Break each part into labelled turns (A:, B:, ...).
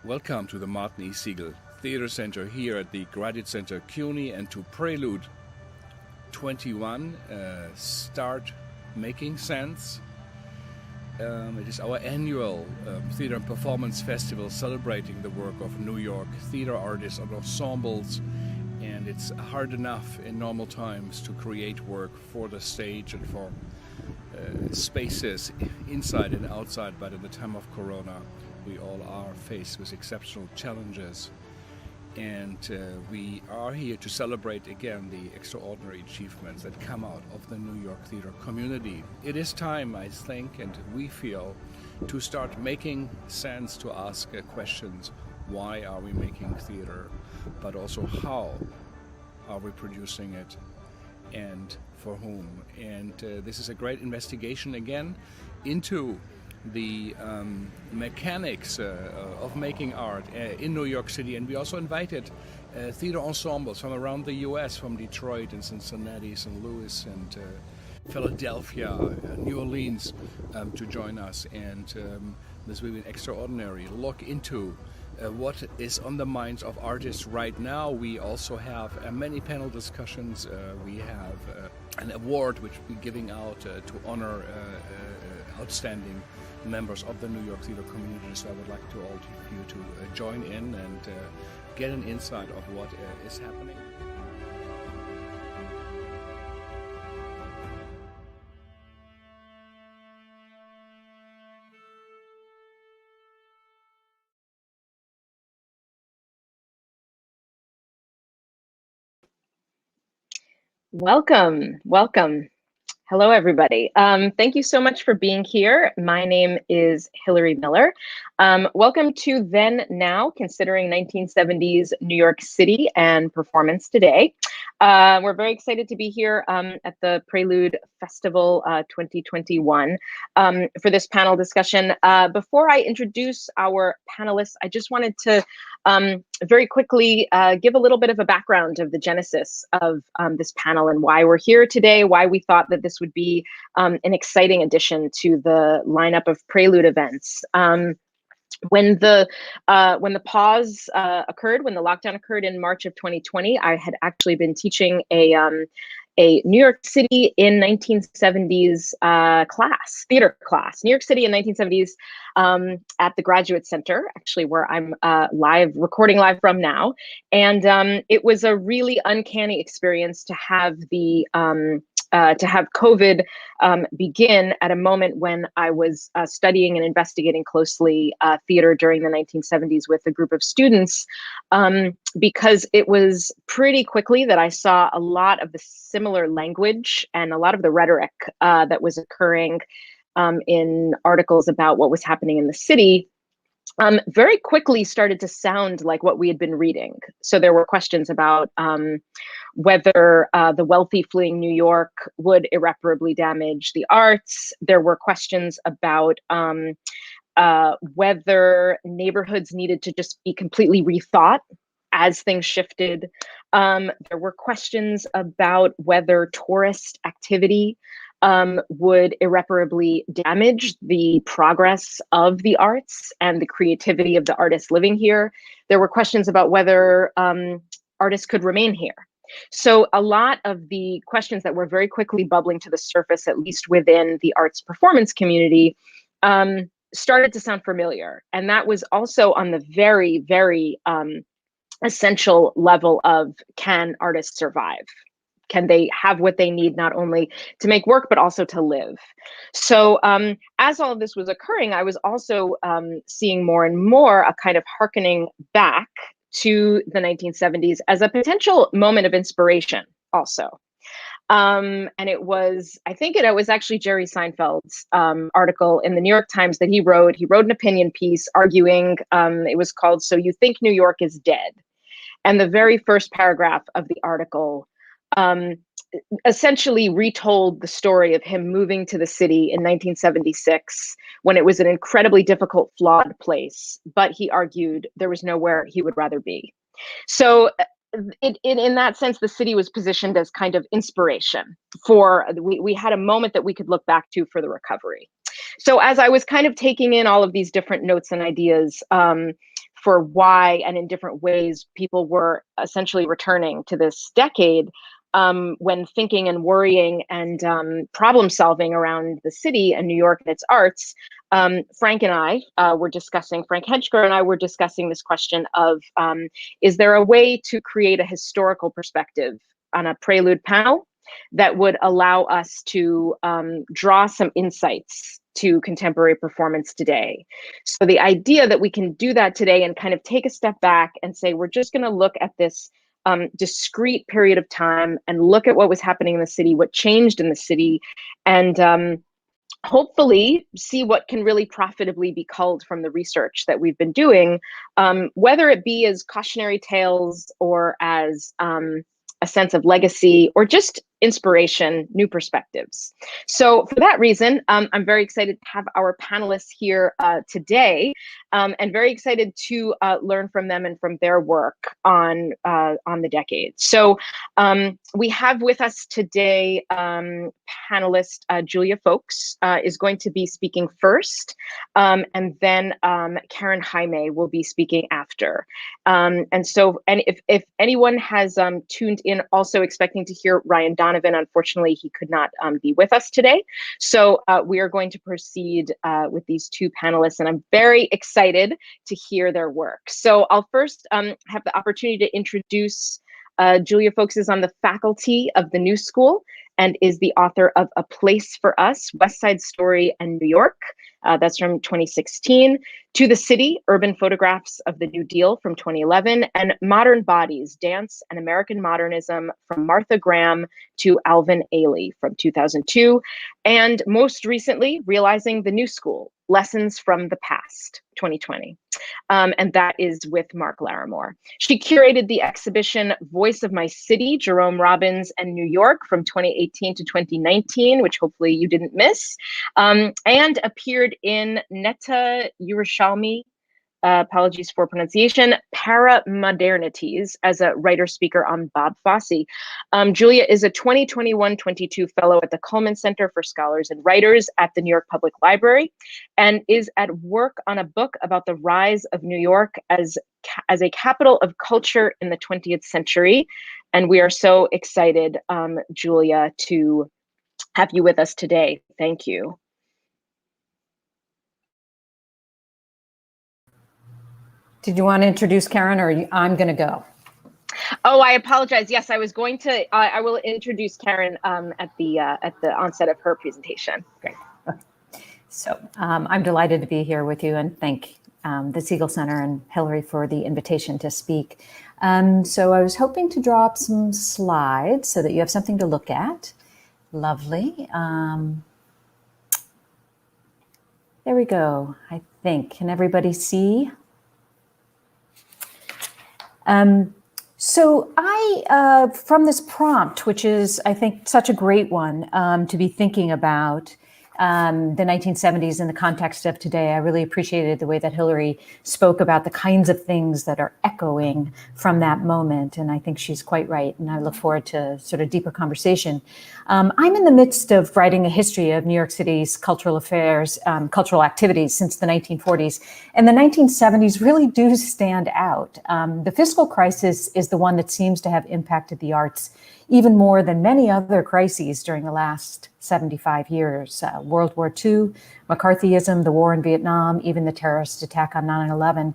A: Welcome to the Martin E. Siegel Theater Center here at the Graduate Center CUNY and to Prelude 21, Start Making Sense. It is our annual theater and performance festival celebrating the work of New York theater artists and ensembles, and it's hard enough in normal times to create work for the stage and for spaces inside and outside, but in the time of Corona we all are faced with exceptional challenges, and we are here to celebrate again the extraordinary achievements that come out of the New York theater community. It is time, I think, and we feel, to start making sense, to ask questions. Why are we making theater? But also, how are we producing it? And for whom? And this is a great investigation again into the mechanics of making art in New York City. And we also invited theater ensembles from around the US, from Detroit and Cincinnati, St. Louis and Philadelphia, New Orleans, to join us. And this will be an extraordinary look into what is on the minds of artists right now. We also have many panel discussions. We have an award which we're giving out to honor outstanding members of the New York theater community. So I would like to all of you to join in and get an insight of what is happening.
B: Welcome. Hello, everybody. Thank you so much for being here. My name is Hillary Miller. Welcome to Then Now, Considering 1970s New York City and Performance Today. We're very excited to be here at the Prelude Festival 2021 for this panel discussion. Before I introduce our panelists, I just wanted to very quickly give a little bit of a background of the genesis of this panel and why we're here today, why we thought that this would be an exciting addition to the lineup of Prelude events. When the pause occurred, when the lockdown occurred in March of 2020, I had actually been teaching a New York City in 1970s theater class, New York City in 1970s at the Graduate Center, actually where I'm recording live from now. And it was a really uncanny experience to have COVID begin at a moment when I was studying and investigating closely theater during the 1970s with a group of students, because it was pretty quickly that I saw a lot of the similar language and a lot of the rhetoric that was occurring in articles about what was happening in the city very quickly started to sound like what we had been reading. So there were questions about whether the wealthy fleeing New York would irreparably damage the arts. There were questions about whether neighborhoods needed to just be completely rethought as things shifted. There were questions about whether tourist activity would irreparably damage the progress of the arts and the creativity of the artists living here. There were questions about whether artists could remain here. So a lot of the questions that were very quickly bubbling to the surface, at least within the arts performance community, started to sound familiar. And that was also on the very, very essential level of, can artists survive? Can they have what they need not only to make work, but also to live? So as all of this was occurring, I was also seeing more and more a kind of hearkening back to the 1970s as a potential moment of inspiration also. And it was, I think it was actually Jerry Seinfeld's article in the New York Times that he wrote. He wrote an opinion piece arguing, it was called, "So You Think New York is Dead?" And the very first paragraph of the article essentially retold the story of him moving to the city in 1976 when it was an incredibly difficult, flawed place. But he argued there was nowhere he would rather be. So in that sense, the city was positioned as kind of inspiration for, we had a moment that we could look back to for the recovery. So as I was kind of taking in all of these different notes and ideas, for why and in different ways people were essentially returning to this decade when thinking and worrying and problem solving around the city and New York and its arts. Frank Hedgeker and I were discussing this question of, is there a way to create a historical perspective on a Prelude panel that would allow us to draw some insights to contemporary performance today? So the idea that we can do that today and kind of take a step back and say, we're just going to look at this discrete period of time and look at what was happening in the city, what changed in the city, and hopefully see what can really profitably be culled from the research that we've been doing, whether it be as cautionary tales or as a sense of legacy or just inspiration, new perspectives. So for that reason, I'm very excited to have our panelists here today, and very excited to learn from them and from their work on the decade. So we have with us today panelist Julia Foulkes is going to be speaking first, and then Karen Jaime will be speaking after. And if anyone has tuned in also expecting to hear Ryan Donovan, unfortunately, he could not be with us today. So we are going to proceed with these two panelists, and I'm very excited to hear their work. So I'll first have the opportunity to introduce Julia Foulkes. Is on the faculty of the New School and is the author of A Place for Us, West Side Story and New York. That's from 2016. To the City, Urban Photographs of the New Deal from 2011, and Modern Bodies, Dance and American Modernism from Martha Graham to Alvin Ailey from 2002. And most recently, Realizing the New School, Lessons from the Past, 2020. And that is with Mark Larimore. She curated the exhibition Voice of My City, Jerome Robbins and New York from 2018 to 2019, which hopefully you didn't miss, and appeared in Netta Yerushalmi, apologies for pronunciation, Para-Modernities as a writer-speaker on Bob Fosse. Julia is a 2021-22 fellow at the Cullman Center for Scholars and Writers at the New York Public Library, and is at work on a book about the rise of New York as a capital of culture in the 20th century. And we are so excited, Julia, to have you with us today. Thank you.
C: Did you want to introduce Karen, or I'm going to go?
B: Oh, I apologize. Yes, I was going to. I will introduce Karen at the onset of her presentation.
C: Great. Okay. So I'm delighted to be here with you, and thank the Siegel Center and Hillary for the invitation to speak. So I was hoping to draw up some slides so that you have something to look at. Lovely. There we go. I think. Can everybody see? So I, from this prompt, which is, I think, such a great one to be thinking about the 1970s in the context of today, I really appreciated the way that Hillary spoke about the kinds of things that are echoing from that moment. And I think she's quite right. And I look forward to sort of deeper conversation. I'm in the midst of writing a history of New York City's cultural affairs, cultural activities since the 1940s. And the 1970s really do stand out. The fiscal crisis is the one that seems to have impacted the arts even more than many other crises during the last 75 years. World War II, McCarthyism, the war in Vietnam, even the terrorist attack on 9/11.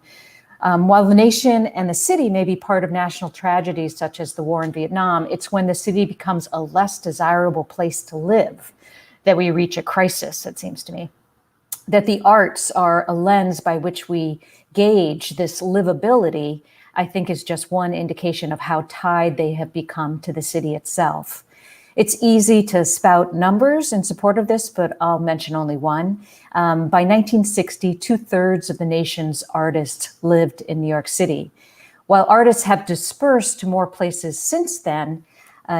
C: While the nation and the city may be part of national tragedies such as the war in Vietnam, it's when the city becomes a less desirable place to live that we reach a crisis, it seems to me. That the arts are a lens by which we gauge this livability, I think, is just one indication of how tied they have become to the city itself. It's easy to spout numbers in support of this, but I'll mention only one. By 1960, 2/3 of the nation's artists lived in New York City. While artists have dispersed to more places since then,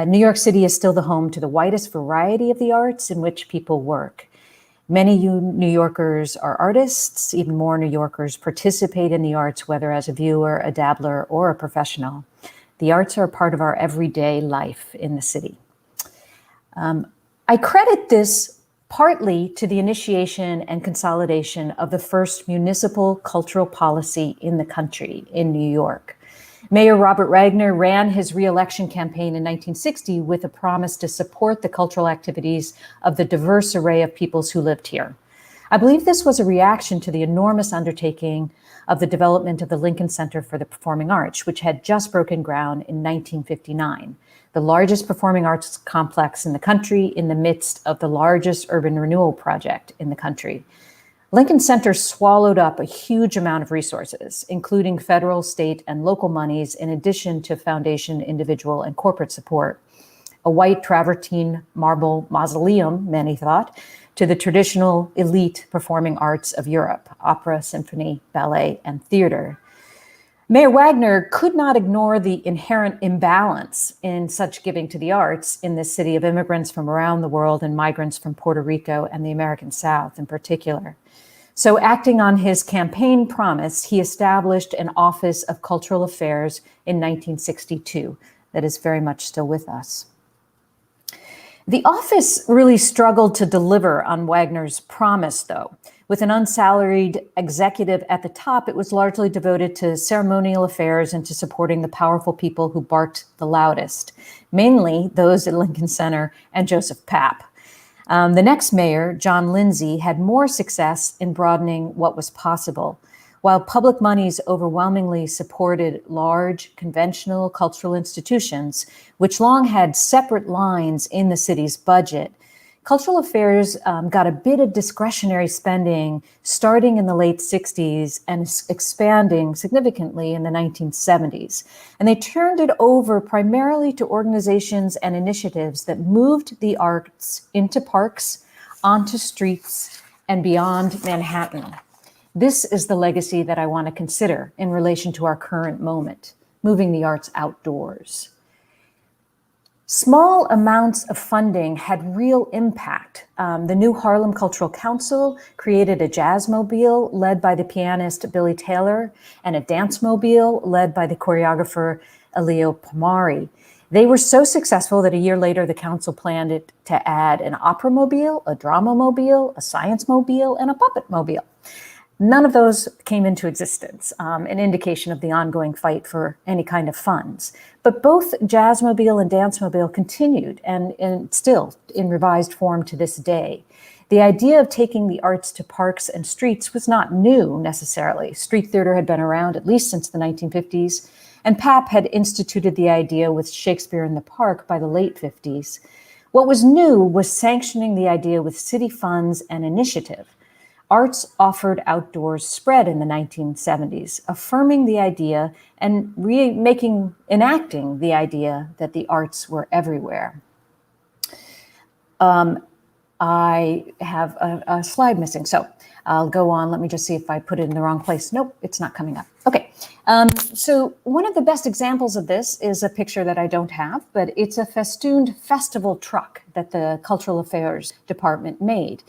C: New York City is still the home to the widest variety of the arts in which people work. Many New Yorkers are artists. Even more New Yorkers participate in the arts, whether as a viewer, a dabbler, or a professional. The arts are a part of our everyday life in the city. I credit this partly to the initiation and consolidation of the first municipal cultural policy in the country in New York. Mayor Robert Wagner ran his re-election campaign in 1960 with a promise to support the cultural activities of the diverse array of peoples who lived here. I believe this was a reaction to the enormous undertaking of the development of the Lincoln Center for the Performing Arts, which had just broken ground in 1959, the largest performing arts complex in the country in the midst of the largest urban renewal project in the country. Lincoln Center swallowed up a huge amount of resources, including federal, state, and local monies, in addition to foundation, individual, and corporate support. A white travertine marble mausoleum, many thought, to the traditional elite performing arts of Europe, opera, symphony, ballet, and theater. Mayor Wagner could not ignore the inherent imbalance in such giving to the arts in this city of immigrants from around the world and migrants from Puerto Rico and the American South in particular. So, acting on his campaign promise, he established an Office of Cultural Affairs in 1962 that is very much still with us. The office really struggled to deliver on Wagner's promise, though. With an unsalaried executive at the top, it was largely devoted to ceremonial affairs and to supporting the powerful people who barked the loudest, mainly those at Lincoln Center and Joseph Papp. The next mayor, John Lindsay, had more success in broadening what was possible. While public monies overwhelmingly supported large conventional cultural institutions, which long had separate lines in the city's budget, cultural affairs got a bit of discretionary spending starting in the late 60s and expanding significantly in the 1970s. And they turned it over primarily to organizations and initiatives that moved the arts into parks, onto streets, and beyond Manhattan. This is the legacy that I want to consider in relation to our current moment, moving the arts outdoors. Small amounts of funding had real impact. The new Harlem Cultural Council created a jazzmobile led by the pianist Billy Taylor and a dancemobile led by the choreographer Elio Pomari. They were so successful that a year later, the council planned to add an opera-mobile, a drama-mobile, a science-mobile, and a puppet-mobile. None of those came into existence, an indication of the ongoing fight for any kind of funds. But both Jazzmobile and Dancemobile continued and still in revised form to this day. The idea of taking the arts to parks and streets was not new necessarily. Street theater had been around at least since the 1950s, and Papp had instituted the idea with Shakespeare in the Park by the late 50s. What was new was sanctioning the idea with city funds and initiative. Arts offered outdoors spread in the 1970s, affirming the idea and enacting the idea that the arts were everywhere. I have a slide missing, so I'll go on. Let me just see if I put it in the wrong place. Nope, it's not coming up. Okay, so one of the best examples of this is a picture that I don't have, but it's a festooned festival truck that the Cultural Affairs Department made.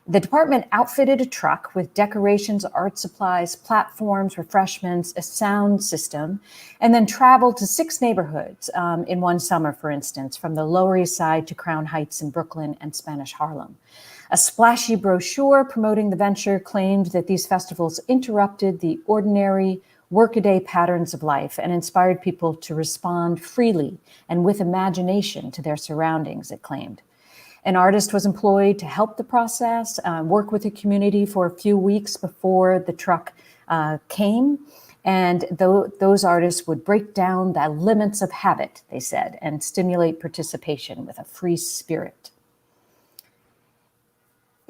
C: The department outfitted a truck with decorations, art supplies, platforms, refreshments, a sound system, and then traveled to 6 neighborhoods in one summer, for instance, from the Lower East Side to Crown Heights in Brooklyn and Spanish Harlem. A splashy brochure promoting the venture claimed that these festivals interrupted the ordinary workaday patterns of life and inspired people to respond freely and with imagination to their surroundings, it claimed. An artist was employed to help the process, work with the community for a few weeks before the truck came. And those artists would break down the limits of habit, they said, and stimulate participation with a free spirit.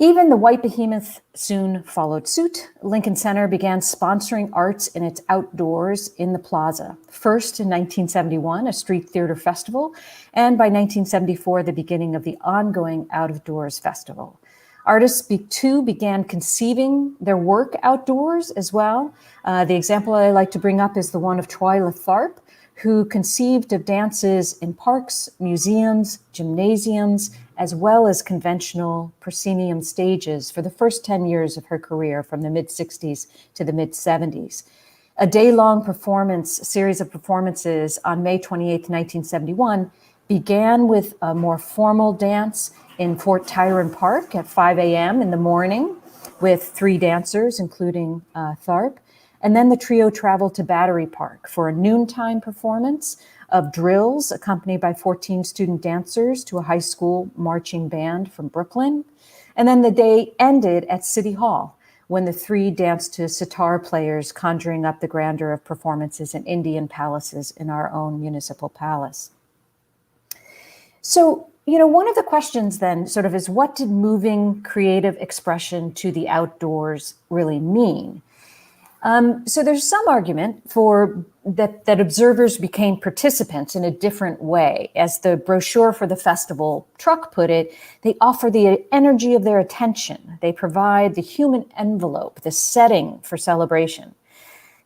C: Even the white behemoth soon followed suit. Lincoln Center began sponsoring arts in its outdoors in the plaza. First in 1971, a street theater festival, and by 1974, the beginning of the ongoing Out of Doors Festival. Artists too began conceiving their work outdoors as well. The example I like to bring up is the one of Twyla Tharp, who conceived of dances in parks, museums, gymnasiums, as well as conventional proscenium stages for the first 10 years of her career, from the mid-60s to the mid-70s. A day-long series of performances on May 28, 1971, began with a more formal dance in Fort Tryon Park at 5 a.m. in the morning with 3 dancers, including Tharp. And then the trio traveled to Battery Park for a noontime performance of drills accompanied by 14 student dancers to a high school marching band from Brooklyn. And then the day ended at City Hall when the 3 danced to sitar players conjuring up the grandeur of performances in Indian palaces in our own municipal palace. So, one of the questions then sort of is, what did moving creative expression to the outdoors really mean? So there's some argument for that observers became participants in a different way. As the brochure for the festival truck put it, they offer the energy of their attention. They provide the human envelope, the setting for celebration.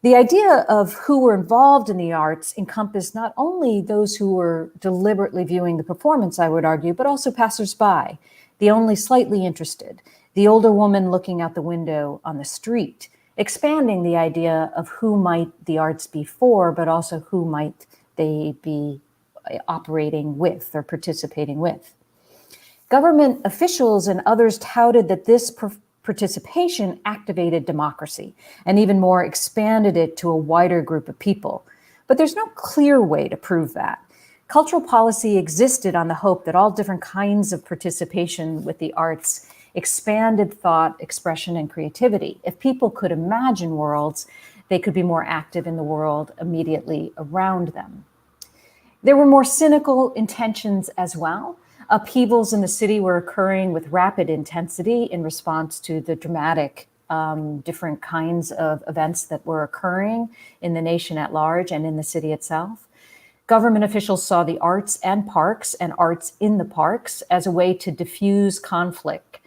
C: The idea of who were involved in the arts encompassed not only those who were deliberately viewing the performance, I would argue, but also passersby, the only slightly interested, the older woman looking out the window on the street, expanding the idea of who might the arts be for, but also who might they be operating with or participating with. Government officials and others touted that this participation activated democracy and even more expanded it to a wider group of people. But there's no clear way to prove that. Cultural policy existed on the hope that all different kinds of participation with the arts expanded thought, expression, and creativity. If people could imagine worlds, they could be more active in the world immediately around them. There were more cynical intentions as well. Upheavals in the city were occurring with rapid intensity in response to the dramatic different kinds of events that were occurring in the nation at large and in the city itself. Government officials saw the arts and parks and arts in the parks as a way to diffuse conflict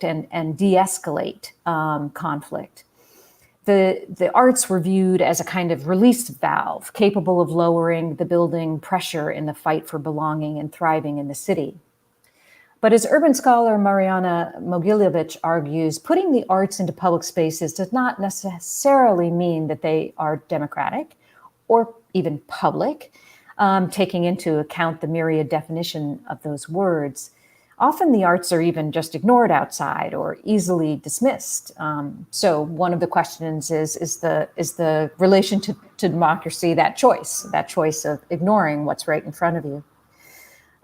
C: and de-escalate conflict. The arts were viewed as a kind of release valve capable of lowering the building pressure in the fight for belonging and thriving in the city. But as urban scholar Mariana Mogilevich argues, putting the arts into public spaces does not necessarily mean that they are democratic or even public, taking into account the myriad definition of those words. Often the arts are even just ignored outside or easily dismissed. So one of the questions is the relation to democracy that choice of ignoring what's right in front of you.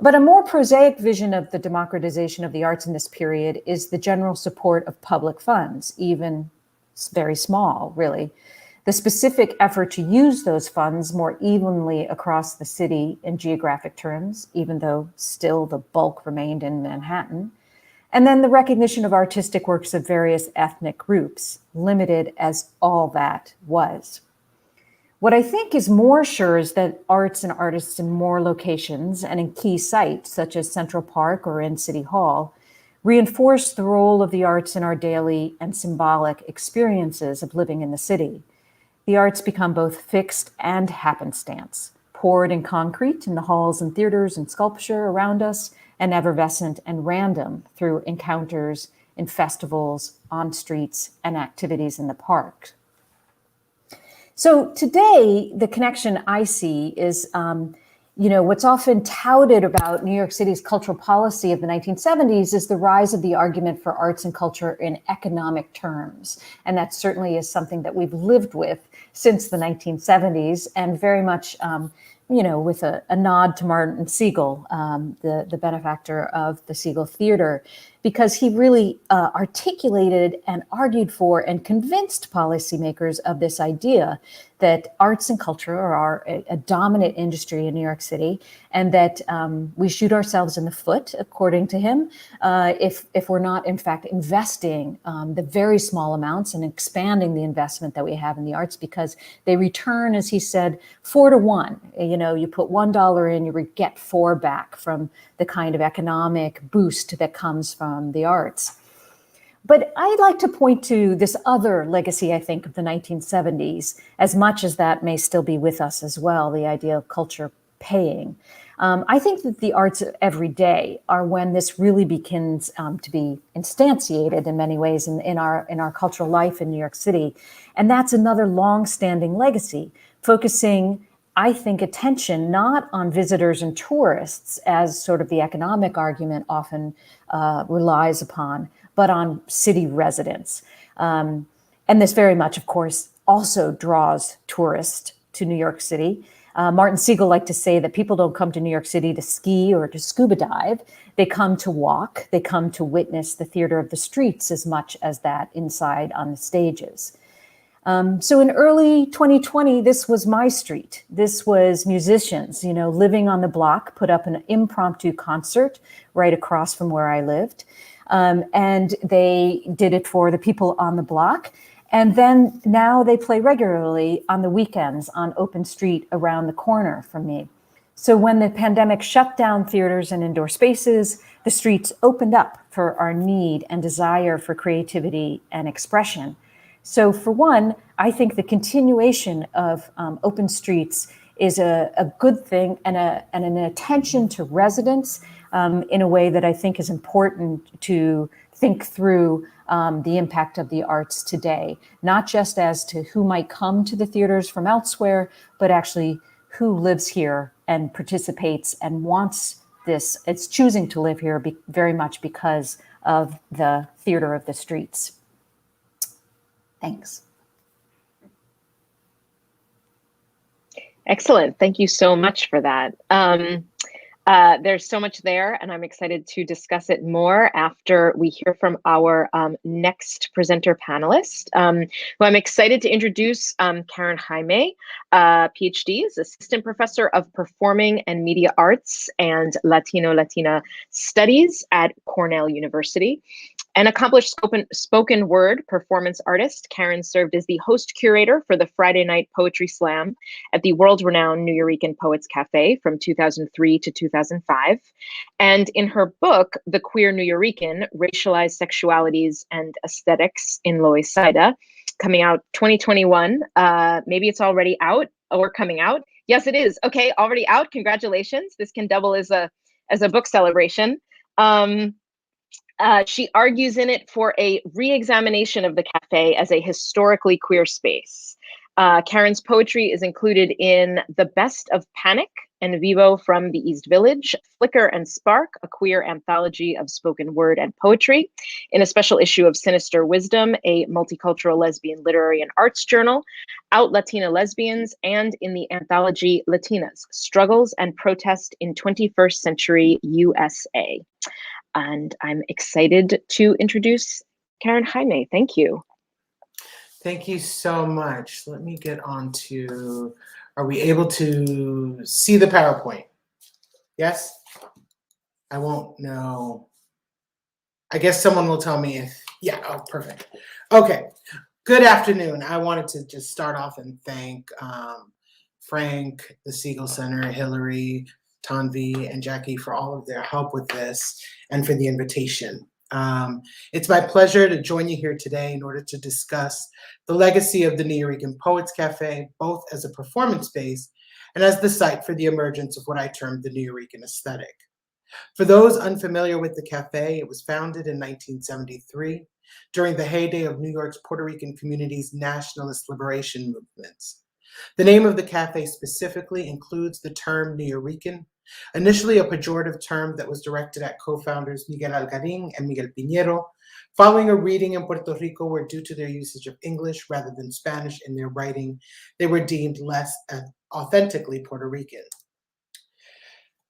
C: But a more prosaic vision of the democratization of the arts in this period is the general support of public funds, even very small, really. The specific effort to use those funds more evenly across the city in geographic terms, even though still the bulk remained in Manhattan. And then the recognition of artistic works of various ethnic groups, limited as all that was. What I think is more sure is that arts and artists in more locations and in key sites, such as Central Park or in City Hall, reinforce the role of the arts in our daily and symbolic experiences of living in the city. The arts become both fixed and happenstance, poured in concrete in the halls and theaters and sculpture around us, and effervescent and random through encounters in festivals, on streets, and activities in the park. So today, the connection I see is, what's often touted about New York City's cultural policy of the 1970s is the rise of the argument for arts and culture in economic terms. And that certainly is something that we've lived with since the 1970s, and very much, with a nod to Martin Siegel, the benefactor of the Siegel Theater, because he really articulated and argued for and convinced policymakers of this idea that arts and culture are a dominant industry in New York City, and that we shoot ourselves in the foot, according to him, if we're not, in fact, investing the very small amounts and expanding the investment that we have in the arts, because they return, as he said, 4 to 1. You put $1 in, you get 4 back from the kind of economic boost that comes from the arts. But I'd like to point to this other legacy, I think, of the 1970s, as much as that may still be with us as well, the idea of culture paying. I think that the arts of every day are when this really begins to be instantiated in many ways in our cultural life in New York City. And that's another long-standing legacy, focusing, I think, attention not on visitors and tourists, as sort of the economic argument often relies upon, but on city residents. And this very much, of course, also draws tourists to New York City. Martin Siegel liked to say that people don't come to New York City to ski or to scuba dive. They come to walk. They come to witness the theater of the streets as much as that inside on the stages. So in early 2020, this was my street. This was musicians, living on the block, put up an impromptu concert right across from where I lived. And they did it for the people on the block. And then now they play regularly on the weekends on open street around the corner from me. So when the pandemic shut down theaters and indoor spaces, the streets opened up for our need and desire for creativity and expression. So for one, I think the continuation of open streets is a good thing and an attention to residents in a way that I think is important to think through the impact of the arts today, not just as to who might come to the theaters from elsewhere, but actually who lives here and participates and wants this. It's choosing to live here very much because of the theater of the streets. Thanks.
B: Excellent. Thank you so much for that. There's so much there, and I'm excited to discuss it more after we hear from our next presenter panelist, who I'm excited to introduce, Karen Jaime, PhD, is Assistant Professor of Performing and Media Arts and Latina Studies at Cornell University. An accomplished spoken word performance artist, Karen served as the host curator for the Friday Night Poetry Slam at the world-renowned Nuyorican Poets Cafe from 2003 to 2005. And in her book, The Queer Nuyorican, Racialized Sexualities and Aesthetics in Loisaida, coming out 2021, maybe it's already out or coming out. Yes, it is. Okay, already out. Congratulations. This can double as a book celebration. She argues in it for a re-examination of the cafe as a historically queer space. Karen's poetry is included in The Best of Panic and Vivo from the East Village, Flicker and Spark, a queer anthology of spoken word and poetry, in a special issue of Sinister Wisdom, a multicultural lesbian literary and arts journal, Out Latina Lesbians, and in the anthology Latinas, Struggles and Protest in 21st Century USA. And I'm excited to introduce Karen Jaime. Thank you.
D: Thank you so much. Let me get on to, are we able to see the PowerPoint? Yes? I won't know. I guess someone will tell me if, yeah, oh, perfect. Okay, good afternoon. I wanted to just start off and thank Frank, the Siegel Center, Hillary, Tanvi, and Jackie for all of their help with this and for the invitation. It's my pleasure to join you here today in order to discuss the legacy of the Nuyorican Poets Cafe, both as a performance space and as the site for the emergence of what I termed the Nuyorican aesthetic. For those unfamiliar with the cafe, it was founded in 1973 during the heyday of New York's Puerto Rican community's nationalist liberation movements. The name of the cafe specifically includes the term Nuyorican, initially a pejorative term that was directed at co-founders Miguel Algarín and Miguel Piñero, following a reading in Puerto Rico where, due to their usage of English rather than Spanish in their writing, they were deemed less authentically Puerto Rican.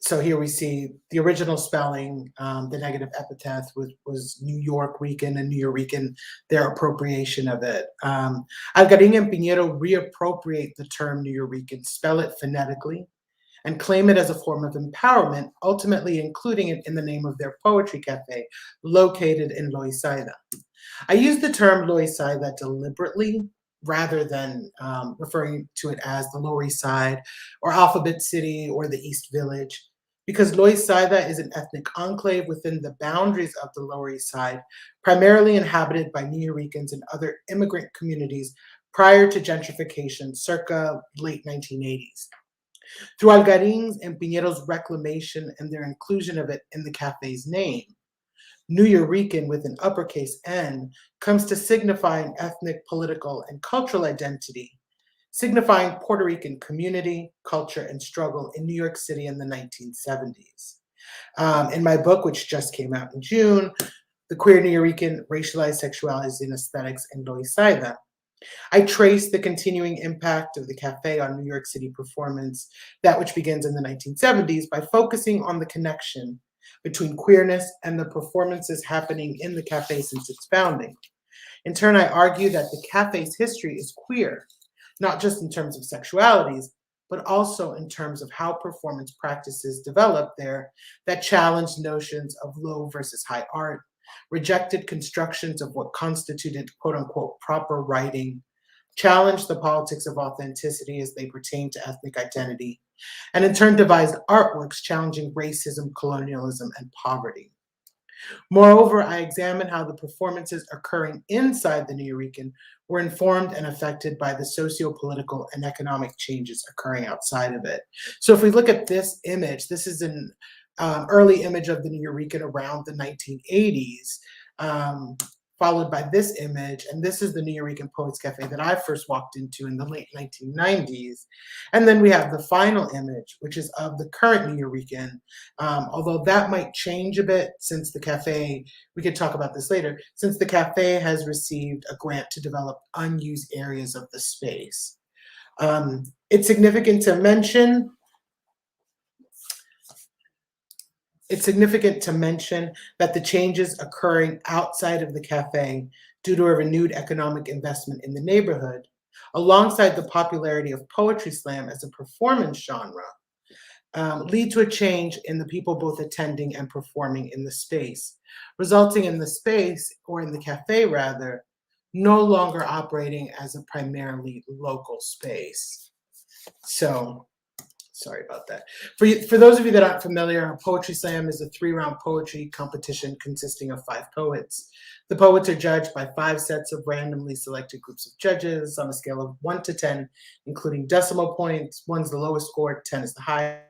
D: So here we see the original spelling, the negative epithet was New York Rican and Nuyorican, their appropriation of it. Algarín and Piñero reappropriate the term Nuyorican, spell it phonetically, and claim it as a form of empowerment, ultimately including it in the name of their poetry cafe located in Loisaida. I use the term Loisaida deliberately rather than referring to it as the Lower East Side or Alphabet City or the East Village, because Loisaida is an ethnic enclave within the boundaries of the Lower East Side, primarily inhabited by Nuyorican and other immigrant communities prior to gentrification circa late 1980s. Through Algarín and Piñero's reclamation and their inclusion of it in the cafe's name, Nuyorican with an uppercase N comes to signify an ethnic, political, and cultural identity signifying Puerto Rican community, culture, and struggle in New York City in the 1970s. In my book, which just came out in June, The Queer Nuyorican Racialized Sexualities and Aesthetics in Loisaida, I trace the continuing impact of the cafe on New York City performance, that which begins in the 1970s, by focusing on the connection between queerness and the performances happening in the cafe since its founding. In turn, I argue that the cafe's history is queer, not just in terms of sexualities, but also in terms of how performance practices developed there that challenged notions of low versus high art, rejected constructions of what constituted quote unquote proper writing, challenged the politics of authenticity as they pertain to ethnic identity, and in turn devised artworks challenging racism, colonialism, and poverty. Moreover, I examine how the performances occurring inside the Nuyorican were informed and affected by the socio-political and economic changes occurring outside of it. So if we look at this image, this is an early image of the Nuyorican around the 1980s, followed by this image, and this is the Nuyorican Poets Cafe that I first walked into in the late 1990s. And then we have the final image, which is of the current Nuyorican, although that might change a bit since the cafe, we could talk about this later, since the cafe has received a grant to develop unused areas of the space. It's significant to mention that the changes occurring outside of the cafe due to a renewed economic investment in the neighborhood, alongside the popularity of poetry slam as a performance genre, lead to a change in the people both attending and performing in the space, resulting in the space, or in the cafe rather, no longer operating as a primarily local space. So, sorry about that. For those of you that aren't familiar, Poetry Slam is a 3-round poetry competition consisting of 5 poets. The poets are judged by 5 sets of randomly selected groups of judges on a scale of 1 to 10, including decimal points. 1's the lowest score, 10 is the highest.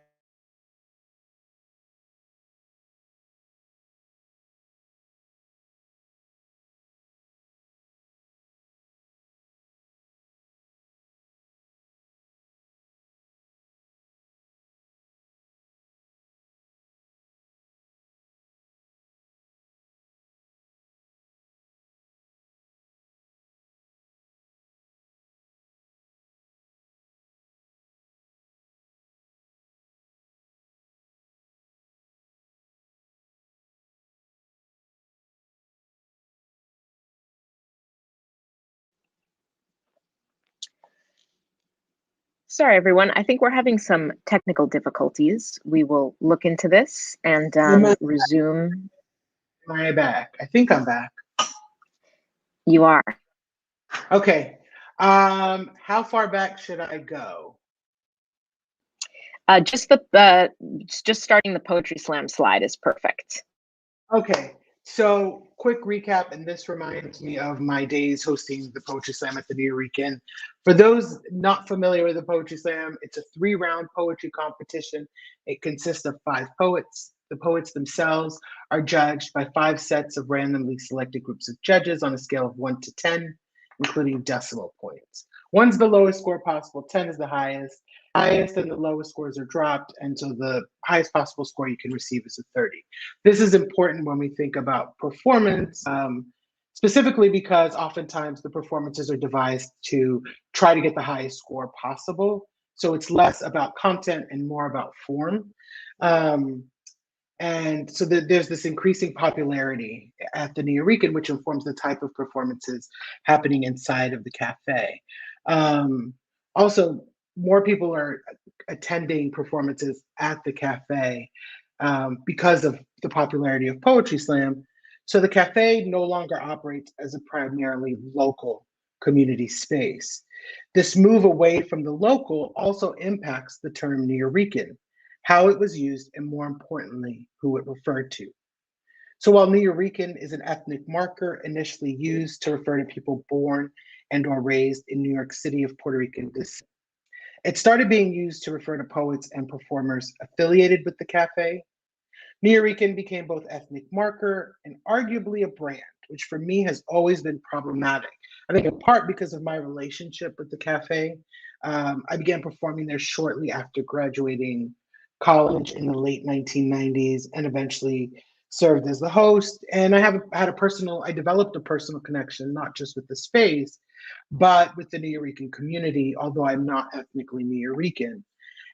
B: Sorry, everyone. I think we're having some technical difficulties. We will look into this and resume.
D: Am I back? I think I'm back.
B: You are.
D: Okay. How far back should I go?
B: Just starting the Poetry Slam slide is perfect.
D: Okay, so quick recap, and this reminds me of my days hosting the Poetry Slam at the Nuyorican. For those not familiar with the Poetry Slam, it's a 3-round poetry competition. It consists of 5 poets. The poets themselves are judged by 5 sets of randomly selected groups of judges on a scale of 1 to 10, including decimal points. 1's the lowest score possible, 10 is the highest. Highest and the lowest scores are dropped, and so the highest possible score you can receive is a 30. This is important when we think about performance, specifically because oftentimes the performances are devised to try to get the highest score possible. So it's less about content and more about form. And so there's this increasing popularity at the Nuyorican, which informs the type of performances happening inside of the cafe. Also, more people are attending performances at the cafe because of the popularity of Poetry Slam. So the cafe no longer operates as a primarily local community space. This move away from the local also impacts the term Nuyorican, how it was used, and more importantly, who it referred to. So while Nuyorican is an ethnic marker initially used to refer to people born and or raised in New York City of Puerto Rican descent, it started being used to refer to poets and performers affiliated with the cafe. Nuyorican became both ethnic marker and arguably a brand, which for me has always been problematic. I think in part because of my relationship with the cafe. I began performing there shortly after graduating college in the late 1990s and eventually served as the host. And I developed a personal connection, not just with the space, but with the Nuyorican community, although I'm not ethnically Nuyorican.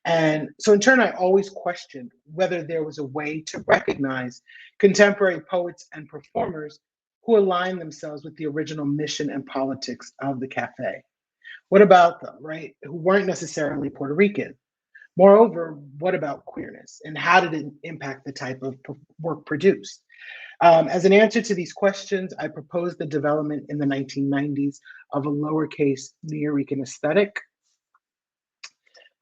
D: And so in turn, I always questioned whether there was a way to recognize contemporary poets and performers who align themselves with the original mission and politics of the cafe. What about them, right? Who weren't necessarily Puerto Rican. Moreover, what about queerness and how did it impact the type of work produced? As an answer to these questions, I proposed the development in the 1990s of a lowercase Nuyorican aesthetic.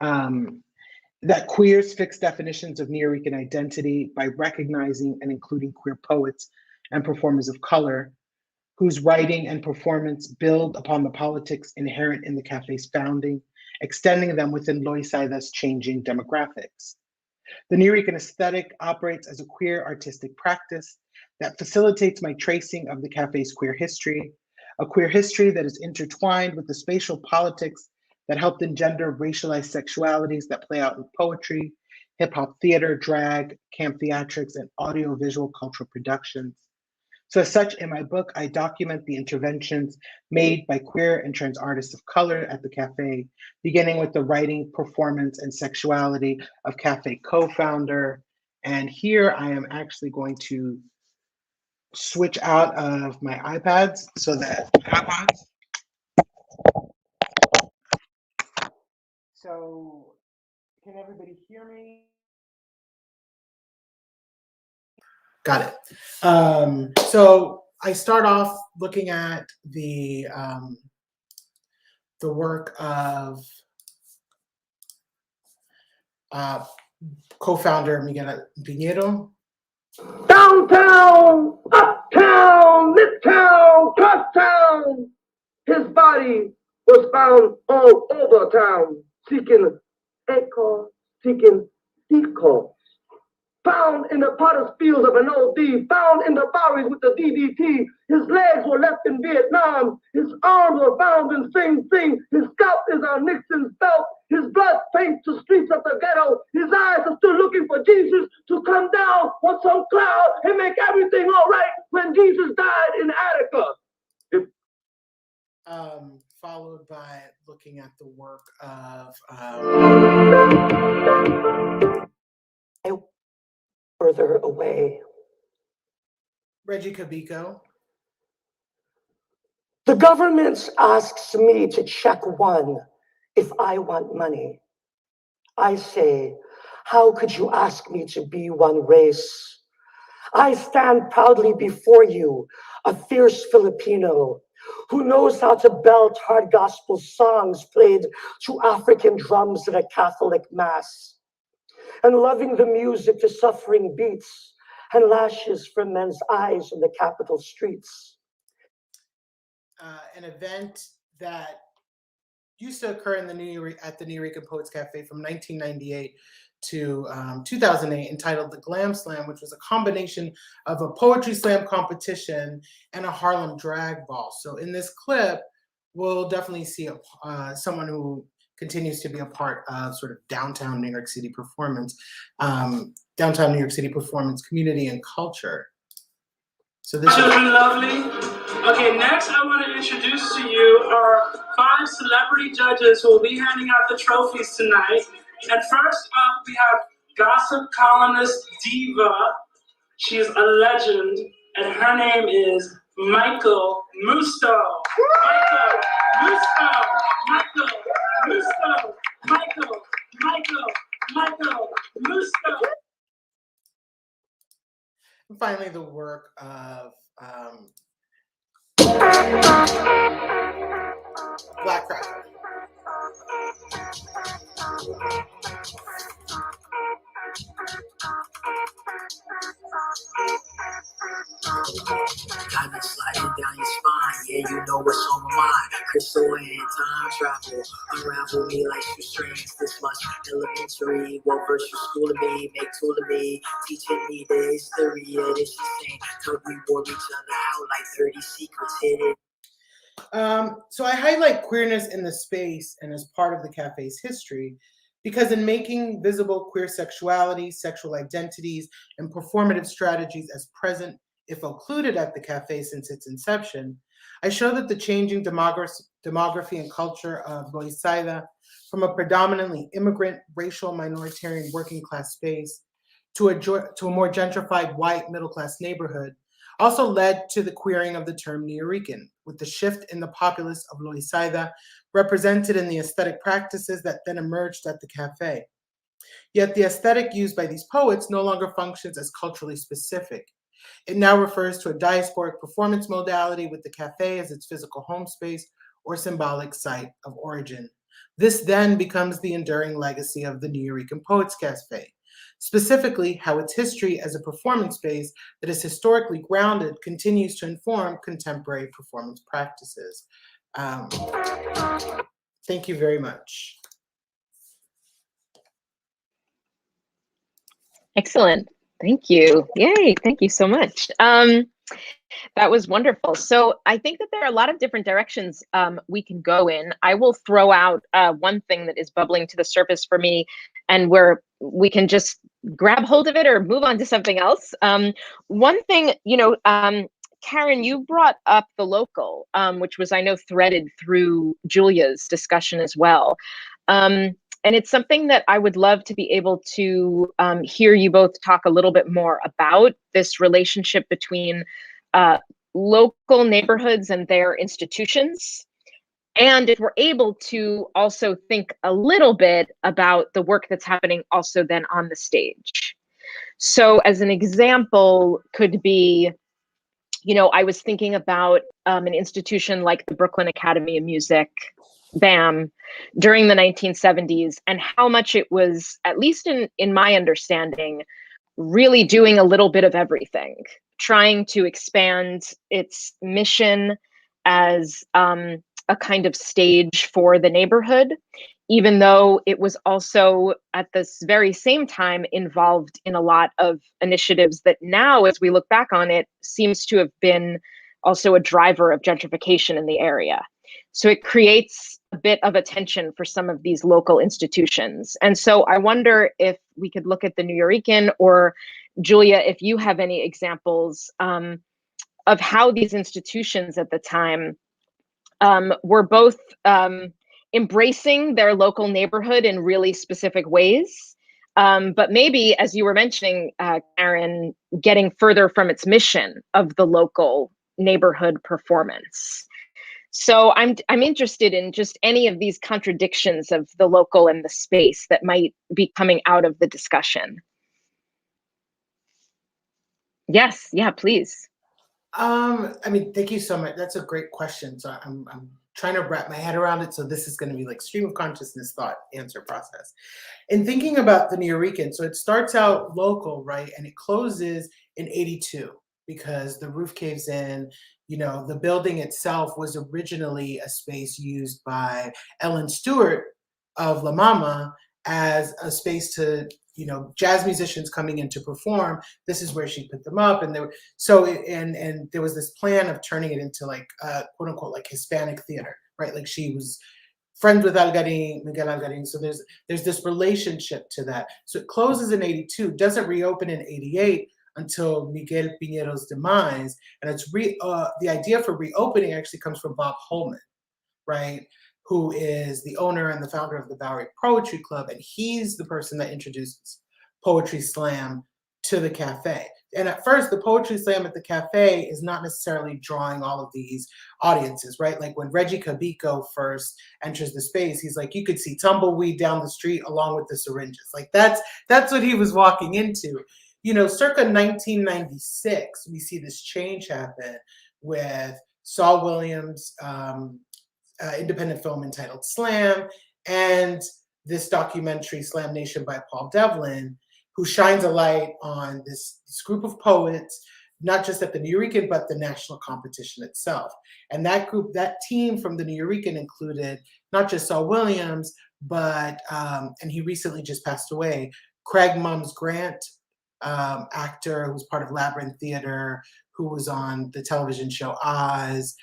D: That queers fix definitions of Nuyorican identity by recognizing and including queer poets and performers of color whose writing and performance build upon the politics inherent in the cafe's founding, extending them within Loisa'ida's changing demographics. The Nuyorican aesthetic operates as a queer artistic practice that facilitates my tracing of the cafe's queer history, a queer history that is intertwined with the spatial politics that helped engender racialized sexualities that play out in poetry, hip-hop theater, drag, camp theatrics, and audiovisual cultural productions. So as such, in my book, I document the interventions made by queer and trans artists of color at the cafe, beginning with the writing, performance, and sexuality of cafe co-founder. And here I am actually going to switch out of my iPads so that So can everybody hear me? Got it. So I start off looking at the work of co-founder Miguel Piñero.
E: Downtown, uptown, midtown, crosstown. His body was found all over town, seeking acorns, seeking decoys. Found in the potter's fields of an OD, found in the Boweries with the DDT. His legs were left in Vietnam. His arms were found in Sing Sing. His scalp is on Nixon's belt. His blood paints the streets of the ghetto. His eyes are still looking for Jesus to come down on some cloud and make everything all right when Jesus died in Attica.
D: Followed by looking at the work of
E: Further away.
D: Reggie Cabico.
E: The government asks me to check one if I want money. I say, how could you ask me to be one race? I stand proudly before you, a fierce Filipino who knows how to belt hard gospel songs played to African drums at a Catholic mass, and loving the music to suffering beats and lashes from men's eyes in the capital streets.
D: An event that used to occur in at the Nuyorican Poets Cafe from 1998 to 2008, entitled the Glam Slam, which was a combination of a poetry slam competition and a Harlem drag ball. So in this clip, we'll definitely see someone who continues to be a part of sort of downtown New York City performance, community and culture. So this has been lovely. Okay, next I want to introduce to you our 5 celebrity judges who will be handing out the trophies tonight. And first up, we have gossip columnist diva. She is a legend, and her name is Michael Musto. Michael Musto. Michael Musto. Michael Musto. And finally, the work of Black Cracker.
F: Diamond sliding down your spine, yeah, you know what's on my mind. Crystal and time travel, unravel me like shoestrings. This much elementary, what verse you schooling me, make tool of me, teaching me the history of this insane. Till we wore each other out like 30 secrets hidden.
D: So I highlight queerness in the space and as part of the cafe's history, because in making visible queer sexuality, sexual identities, and performative strategies as present, if occluded at the cafe since its inception, I show that the changing demography and culture of Loisaida, from a predominantly immigrant, racial, minoritarian, working class space to a more gentrified white middle class neighborhood, also led to the queering of the term Nuyorican, with the shift in the populace of Loisaida represented in the aesthetic practices that then emerged at the cafe. Yet the aesthetic used by these poets no longer functions as culturally specific. It now refers to a diasporic performance modality with the cafe as its physical home space or symbolic site of origin. This then becomes the enduring legacy of the Nuyorican Poets Cafe, specifically how its history as a performance space that is historically grounded continues to inform contemporary performance practices. Thank you very much.
B: Excellent. Thank you. Yay. Thank you so much. That was wonderful. So I think that there are a lot of different directions we can go in. I will throw out one thing that is bubbling to the surface for me, and where we can just grab hold of it or move on to something else. One thing, Karen, you brought up the local, which was, I know, threaded through Julia's discussion as well. And it's something that I would love to be able to hear you both talk a little bit more about, this relationship between local neighborhoods and their institutions. And if we're able to also think a little bit about the work that's happening also then on the stage. So as an example could be, I was thinking about an institution like the Brooklyn Academy of Music, BAM, during the 1970s, and how much it was, at least in my understanding, really doing a little bit of everything, trying to expand its mission as a kind of stage for the neighborhood, even though it was also at this very same time involved in a lot of initiatives that now, as we look back on it, seems to have been also a driver of gentrification in the area. So it creates a bit of attention for some of these local institutions. And so I wonder if we could look at the Nuyorican, or Julia, if you have any examples of how these institutions at the time were both embracing their local neighborhood in really specific ways, but maybe, as you were mentioning, Karen, getting further from its mission of the local neighborhood performance. So I'm interested in just any of these contradictions of the local and the space that might be coming out of the discussion. Yes, yeah, please.
D: Thank you so much. That's a great question. So I'm trying to wrap my head around it. So this is going to be like stream of consciousness thought answer process. In thinking about the Nuyorican, so it starts out local, right? And it closes in 82 because the roof caves in. The building itself was originally a space used by Ellen Stewart of La Mama as a space to, jazz musicians coming in to perform. This is where she put them up. And there was this plan of turning it into like quote unquote like Hispanic theater, right? Like she was friends with Miguel Algarin. So there's this relationship to that. So it closes in 82, doesn't reopen in 88 until Miguel Piñero's demise. And it's the idea for reopening actually comes from Bob Holman, right? Who is the owner and the founder of the Bowery Poetry Club. And he's the person that introduces Poetry Slam to the cafe. And at first, the Poetry Slam at the cafe is not necessarily drawing all of these audiences, right? Like when Reggie Cabico first enters the space, he's like, you could see tumbleweed down the street along with the syringes. Like that's what he was walking into. Circa 1996, we see this change happen with Saul Williams' independent film entitled Slam, and this documentary Slam Nation by Paul Devlin, who shines a light on this group of poets, not just at the Nuyorican, but the national competition itself. And that team from the Nuyorican included not just Saul Williams, but, and he recently just passed away, Craig Mums Grant, actor who was part of Labyrinth Theater, who was on the television show Oz,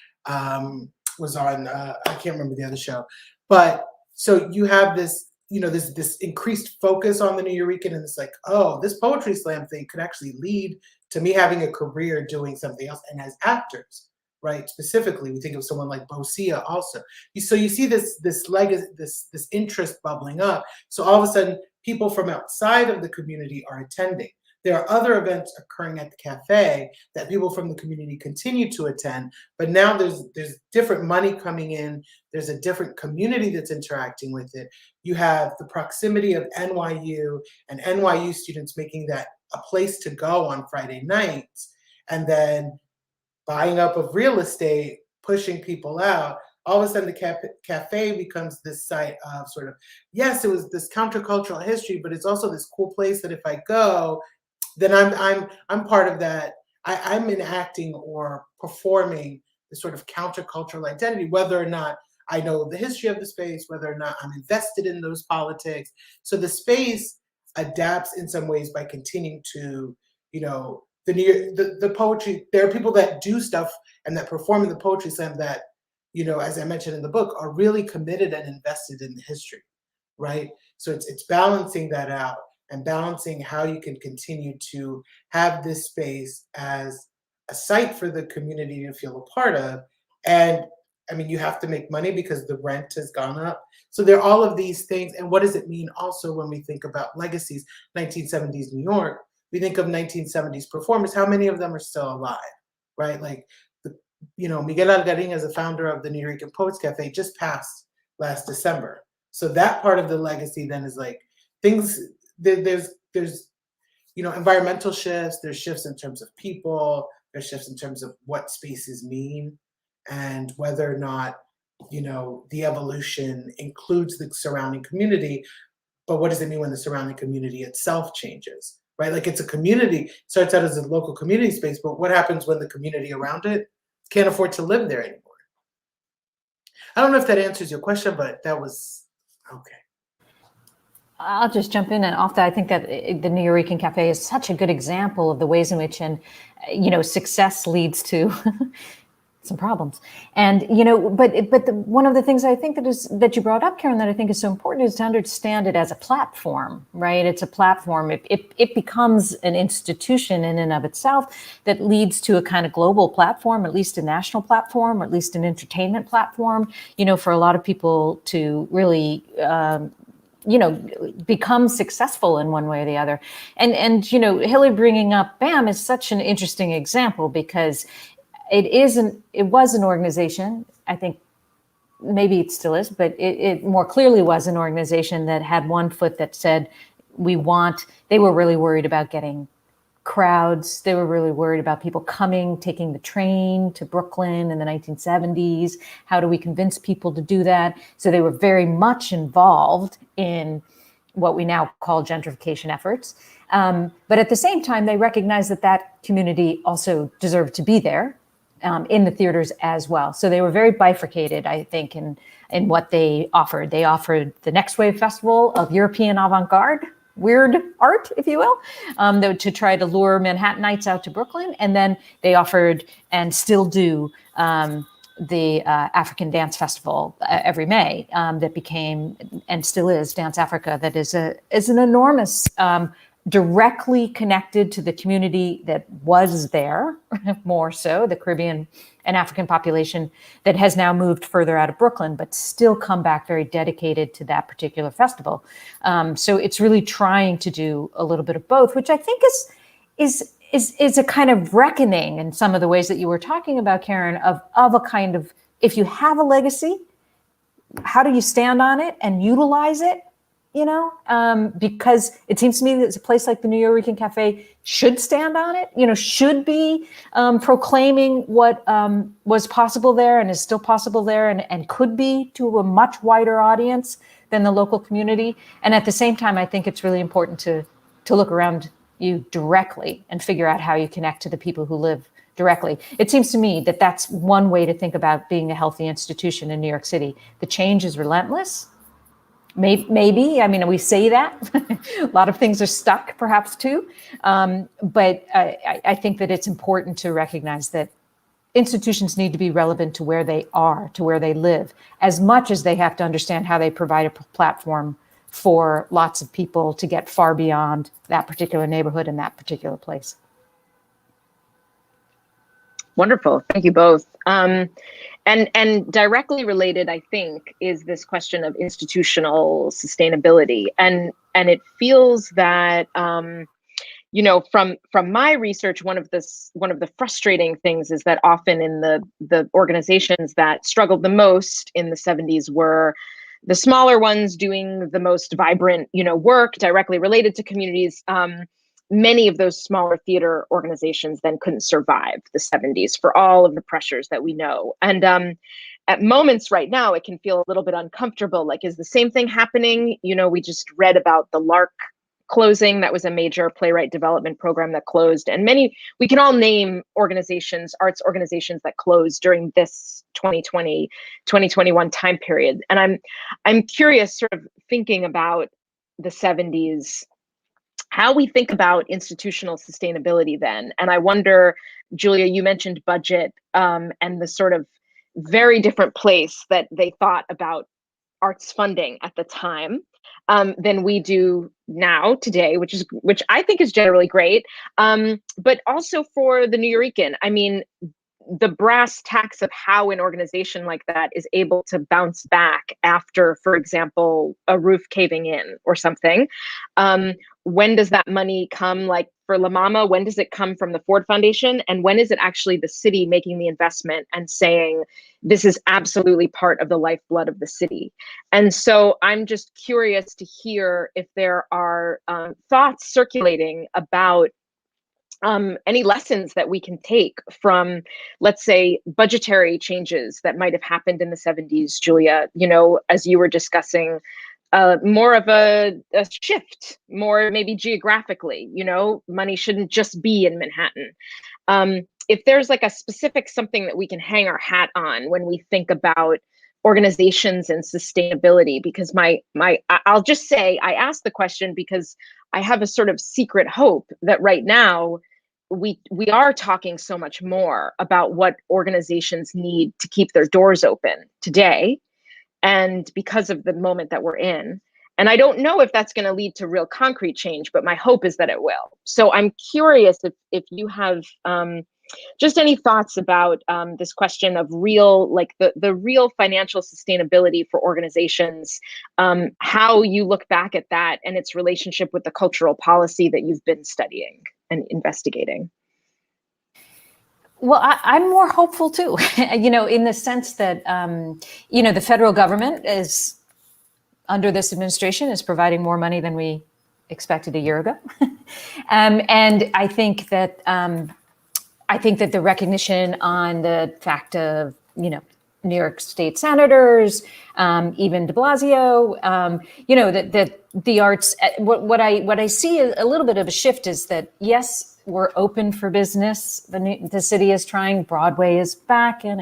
D: was on, I can't remember the other show, but so you have this, this increased focus on the Nuyorican, and it's like, oh, this poetry slam thing could actually lead to me having a career doing something else. And as actors, right, specifically, we think of someone like Bosia also. So you see this legacy, this interest bubbling up. So all of a sudden, people from outside of the community are attending. There are other events occurring at the cafe that people from the community continue to attend, but now there's different money coming in. There's a different community that's interacting with it. You have the proximity of NYU and NYU students making that a place to go on Friday nights, and then buying up of real estate, pushing people out. All of a sudden, the cafe becomes this site of sort of, yes, it was this countercultural history, but it's also this cool place that if I go, then I'm part of that. I'm enacting or performing this sort of countercultural identity, whether or not I know the history of the space, whether or not I'm invested in those politics. So the space adapts in some ways by continuing to, the poetry. There are people that do stuff and that perform in the poetry slam that, as I mentioned in the book, are really committed and invested in the history, right? So it's balancing that out and balancing how you can continue to have this space as a site for the community to feel a part of. And I mean, you have to make money because the rent has gone up. So there are all of these things. And what does it mean also when we think about legacies, 1970s New York, we think of 1970s performers, how many of them are still alive, right? Like, Miguel Algarin, as a founder of the Nuyorican Poets Cafe, just passed last December. So that part of the legacy then is like things, there's environmental shifts, there's shifts in terms of people, there's shifts in terms of what spaces mean, and whether or not, the evolution includes the surrounding community. But what does it mean when the surrounding community itself changes, right? Like, it's a community, starts out as a local community space, but what happens when the community around it can't afford to live there anymore? I don't know if that answers your question, but that was okay.
C: I'll just jump in and off that. I think that the Nuyorican Cafe is such a good example of the ways in which, success leads to some problems. And, one of the things I think that you brought up, Karen, that I think is so important is to understand it as a platform, right? It's a platform. It becomes an institution in and of itself that leads to a kind of global platform, at least a national platform, or at least an entertainment platform, for a lot of people to really, become successful in one way or the other. And Hillary bringing up BAM is such an interesting example because it was an organization, I think maybe it still is, but it more clearly was an organization that had one foot that said, they were really worried about getting crowds. They were really worried about people taking the train to Brooklyn in the 1970s. How do we convince people to do that? So they were very much involved in what we now call gentrification efforts. But at the same time, they recognized that community also deserved to be there in the theaters as well. So they were very bifurcated, I think, in what they offered. They offered the Next Wave Festival of European avant-garde, weird art, if you will, to try to lure Manhattanites out to Brooklyn. And then they offered and still do the African Dance Festival every May that became and still is Dance Africa. That is an enormous, directly connected to the community that was there, more so the Caribbean and African population that has now moved further out of Brooklyn, but still come back very dedicated to that particular festival. So it's really trying to do a little bit of both, which I think is a kind of reckoning in some of the ways that you were talking about, Karen, of a kind of, if you have a legacy, how do you stand on it and utilize it? Because it seems to me that a place like the Nuyorican Cafe should stand on it, should be proclaiming what was possible there and is still possible there and could be to a much wider audience than the local community. And at the same time, I think it's really important to look around you directly and figure out how you connect to the people who live directly. It seems to me that that's one way to think about being a healthy institution in New York City. The change is relentless. Maybe, I mean, we say that. A lot of things are stuck, perhaps, too. But I think that it's important to recognize that institutions need to be relevant to where they are, to where they live, as much as they have to understand how they provide a platform for lots of people to get far beyond that particular neighborhood and that particular place.
B: Wonderful. Thank you both. And directly related, I think, is this question of institutional sustainability. And it feels that from my research, one of the frustrating things is that often in the organizations that struggled the most in the 70s were the smaller ones doing the most vibrant, work directly related to communities. Many of those smaller theater organizations then couldn't survive the 70s for all of the pressures that we know. And at moments right now, it can feel a little bit uncomfortable. Like, is the same thing happening? We just read about the Lark closing. That was a major playwright development program that closed. And we can all name organizations, arts organizations that closed during this 2020, 2021 time period. And I'm curious, sort of thinking about the 70s, how we think about institutional sustainability then. And I wonder, Julia, you mentioned budget and the sort of very different place that they thought about arts funding at the time than we do now today, which I think is generally great. But also for the Nuyorican, I mean, the brass tacks of how an organization like that is able to bounce back after, for example, a roof caving in or something. When does that money come? Like for La Mama, when does it come from the Ford Foundation? And when is it actually the city making the investment and saying, this is absolutely part of the lifeblood of the city? And so I'm just curious to hear if there are thoughts circulating about any lessons that we can take from, let's say, budgetary changes that might have happened in the 70s, Julia, as you were discussing, more of a shift, more maybe geographically, money shouldn't just be in Manhattan. If there's like a specific something that we can hang our hat on when we think about organizations and sustainability, because I'll just say, I asked the question because I have a sort of secret hope that right now, we are talking so much more about what organizations need to keep their doors open today, and because of the moment that we're in. And I don't know if that's going to lead to real concrete change, but my hope is that it will. So I'm curious if you have just any thoughts about this question of real, like the real financial sustainability for organizations, how you look back at that and its relationship with the cultural policy that you've been studying and investigating.
C: Well, I'm more hopeful too, in the sense that, the federal government is, under this administration, is providing more money than we expected a year ago. And I think that the recognition on the fact of, New York State senators, even de Blasio, that the arts, what I see a little bit of a shift is that, yes, we're open for business. The city is trying, Broadway is back, and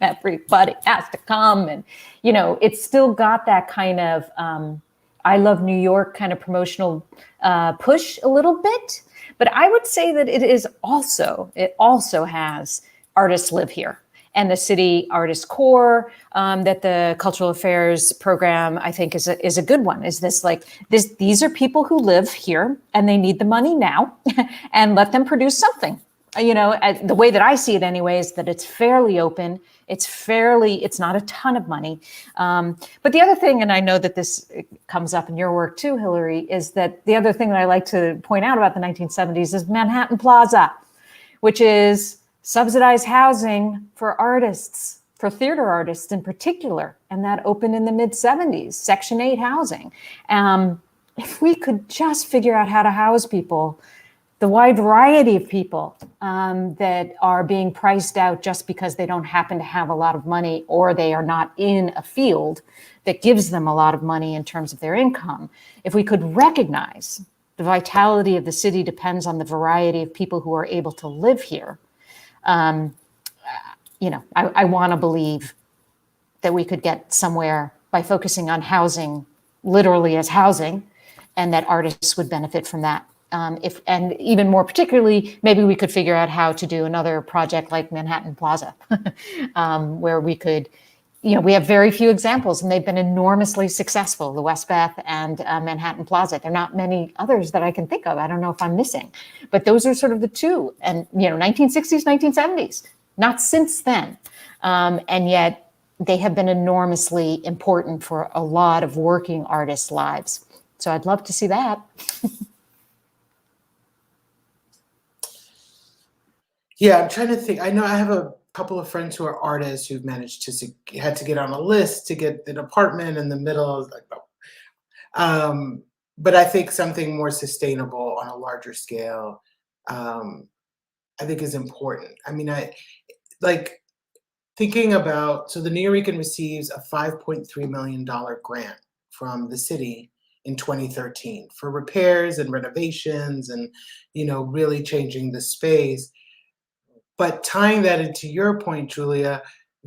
C: everybody has to come. And, it's still got that kind of, I love New York kind of promotional push a little bit. But I would say that it also has artists live here. And the city artist core, that the cultural affairs program, I think, is a good one. Is this like this? These are people who live here and they need the money now, and let them produce something. The way that I see it, anyway, is that it's fairly open. It's not a ton of money. But the other thing, and I know that this comes up in your work too, Hillary, is that the other thing that I like to point out about the 1970s is Manhattan Plaza, which is subsidized housing for artists, for theater artists in particular, and that opened in the mid-70s, Section 8 housing. If we could just figure out how to house people, the wide variety of people that are being priced out just because they don't happen to have a lot of money, or they are not in a field that gives them a lot of money in terms of their income. If we could recognize the vitality of the city depends on the variety of people who are able to live here, I want to believe that we could get somewhere by focusing on housing literally as housing, and that artists would benefit from that And even more particularly, maybe we could figure out how to do another project like Manhattan Plaza, where we could, we have very few examples and they've been enormously successful, the Westbeth and Manhattan Plaza. There are not many others that I can think of. I don't know if I'm missing, but those are sort of the two. And, 1960s, 1970s, not since then. And yet they have been enormously important for a lot of working artists' lives. So I'd love to see that.
D: Yeah, I'm trying to think. I know I have a couple of friends who are artists who've managed to had to get on a list to get an apartment in the middle. Like, but I think something more sustainable on a larger scale, I think is important. I mean, I like thinking about, so the Nuyorican receives a $5.3 million grant from the city in 2013 for repairs and renovations and, really changing the space. But tying that into your point, Julia,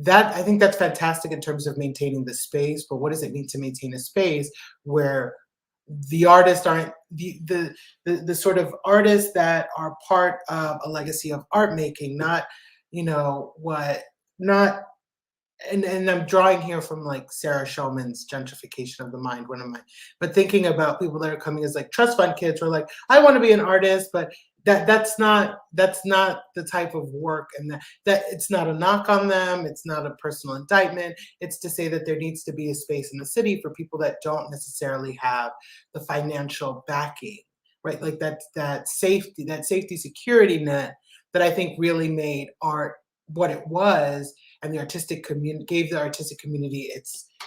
D: I think that's fantastic in terms of maintaining the space. But what does it mean to maintain a space where the artists aren't the sort of artists that are part of a legacy of art making, not and I'm drawing here from like Sarah Schulman's Gentrification of the Mind, but thinking about people that are coming as like trust fund kids who are like, I want to be an artist, but that's not the type of work, and that it's not a knock on them, it's not a personal indictment. It's to say that there needs to be a space in the city for people that don't necessarily have the financial backing, right? Like that safety security net that I think really made art what it was, and the artistic community gave the artistic community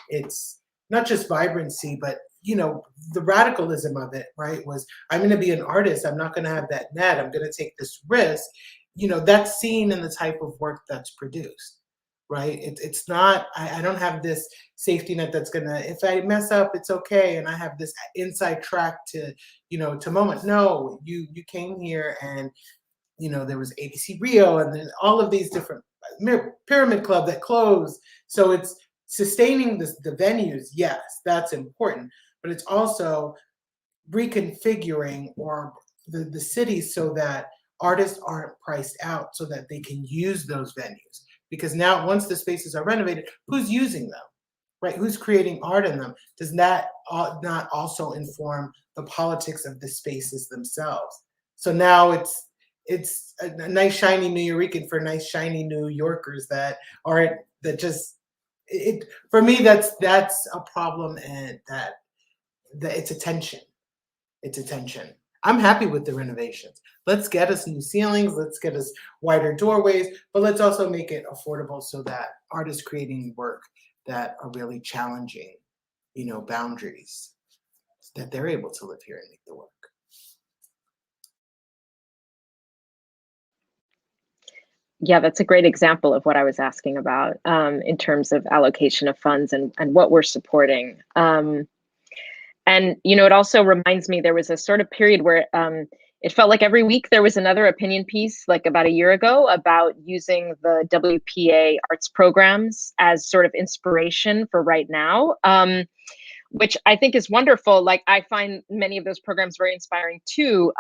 D: its not just vibrancy, but the radicalism of it, right? Was, I'm going to be an artist. I'm not going to have that net. I'm going to take this risk. That's seen in the type of work that's produced, right? It's not, I don't have this safety net that's going to, if I mess up, it's okay. And I have this inside track to moment. No, you came here and, there was ABC Rio and then all of these different Pyramid Club that closed. So it's sustaining the venues. Yes, that's important. But it's also reconfiguring or the city so that artists aren't priced out, so that they can use those venues. Because now, once the spaces are renovated, who's using them, right? Who's creating art in them? Does that not also inform the politics of the spaces themselves? So now it's a nice shiny Nuyorican for nice shiny New Yorkers that just for me that's a problem, and that it's a tension. It's a tension. I'm happy with the renovations. Let's get us new ceilings, let's get us wider doorways, but let's also make it affordable so that artists creating work that are really challenging, boundaries, that they're able to live here and make the work.
B: Yeah, that's a great example of what I was asking about in terms of allocation of funds and what we're supporting. And, it also reminds me, there was a sort of period where it felt like every week there was another opinion piece, like about a year ago, about using the WPA arts programs as sort of inspiration for right now, which I think is wonderful. Like, I find many of those programs very inspiring too.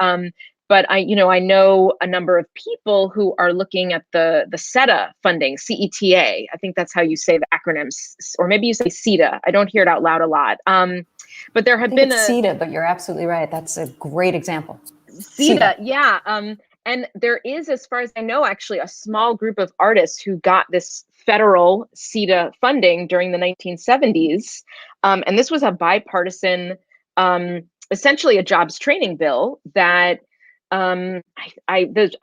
B: But I know a number of people who are looking at the CETA funding, CETA. I think that's how you say the acronyms, or maybe you say CETA. I don't hear it out loud a lot. But there have been
C: CETA, but you're absolutely right. That's a great example.
B: CETA, yeah. And there is, as far as I know, actually a small group of artists who got this federal CETA funding during the 1970s. And this was a bipartisan, essentially a jobs training bill that I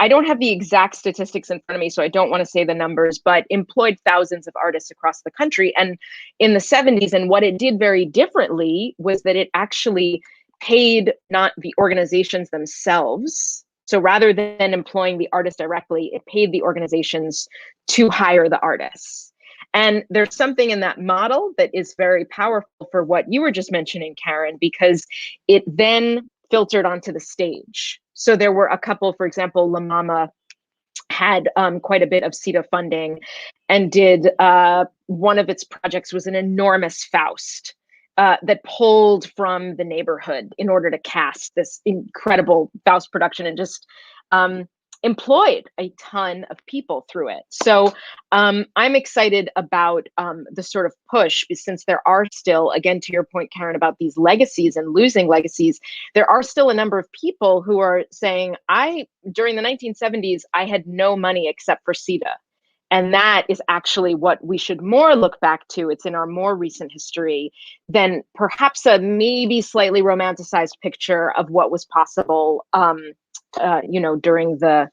B: don't have the exact statistics in front of me, so I don't want to say the numbers, but employed thousands of artists across the country. And in the 70s, and what it did very differently was that it actually paid not the organizations themselves. So rather than employing the artist directly, it paid the organizations to hire the artists. And there's something in that model that is very powerful for what you were just mentioning, Karen, because it then filtered onto the stage. So there were a couple, for example, La Mama had quite a bit of CETA funding and did one of its projects was an enormous Faust. that pulled from the neighborhood in order to cast this incredible Faust production, and just employed a ton of people through it. So I'm excited about the sort of push, since there are still, again, to your point, Karen, about these legacies and losing legacies, there are still a number of people who are saying, during the 1970s, I had no money except for CETA. And that is actually what we should more look back to. It's in our more recent history than perhaps a maybe slightly romanticized picture of what was possible, during the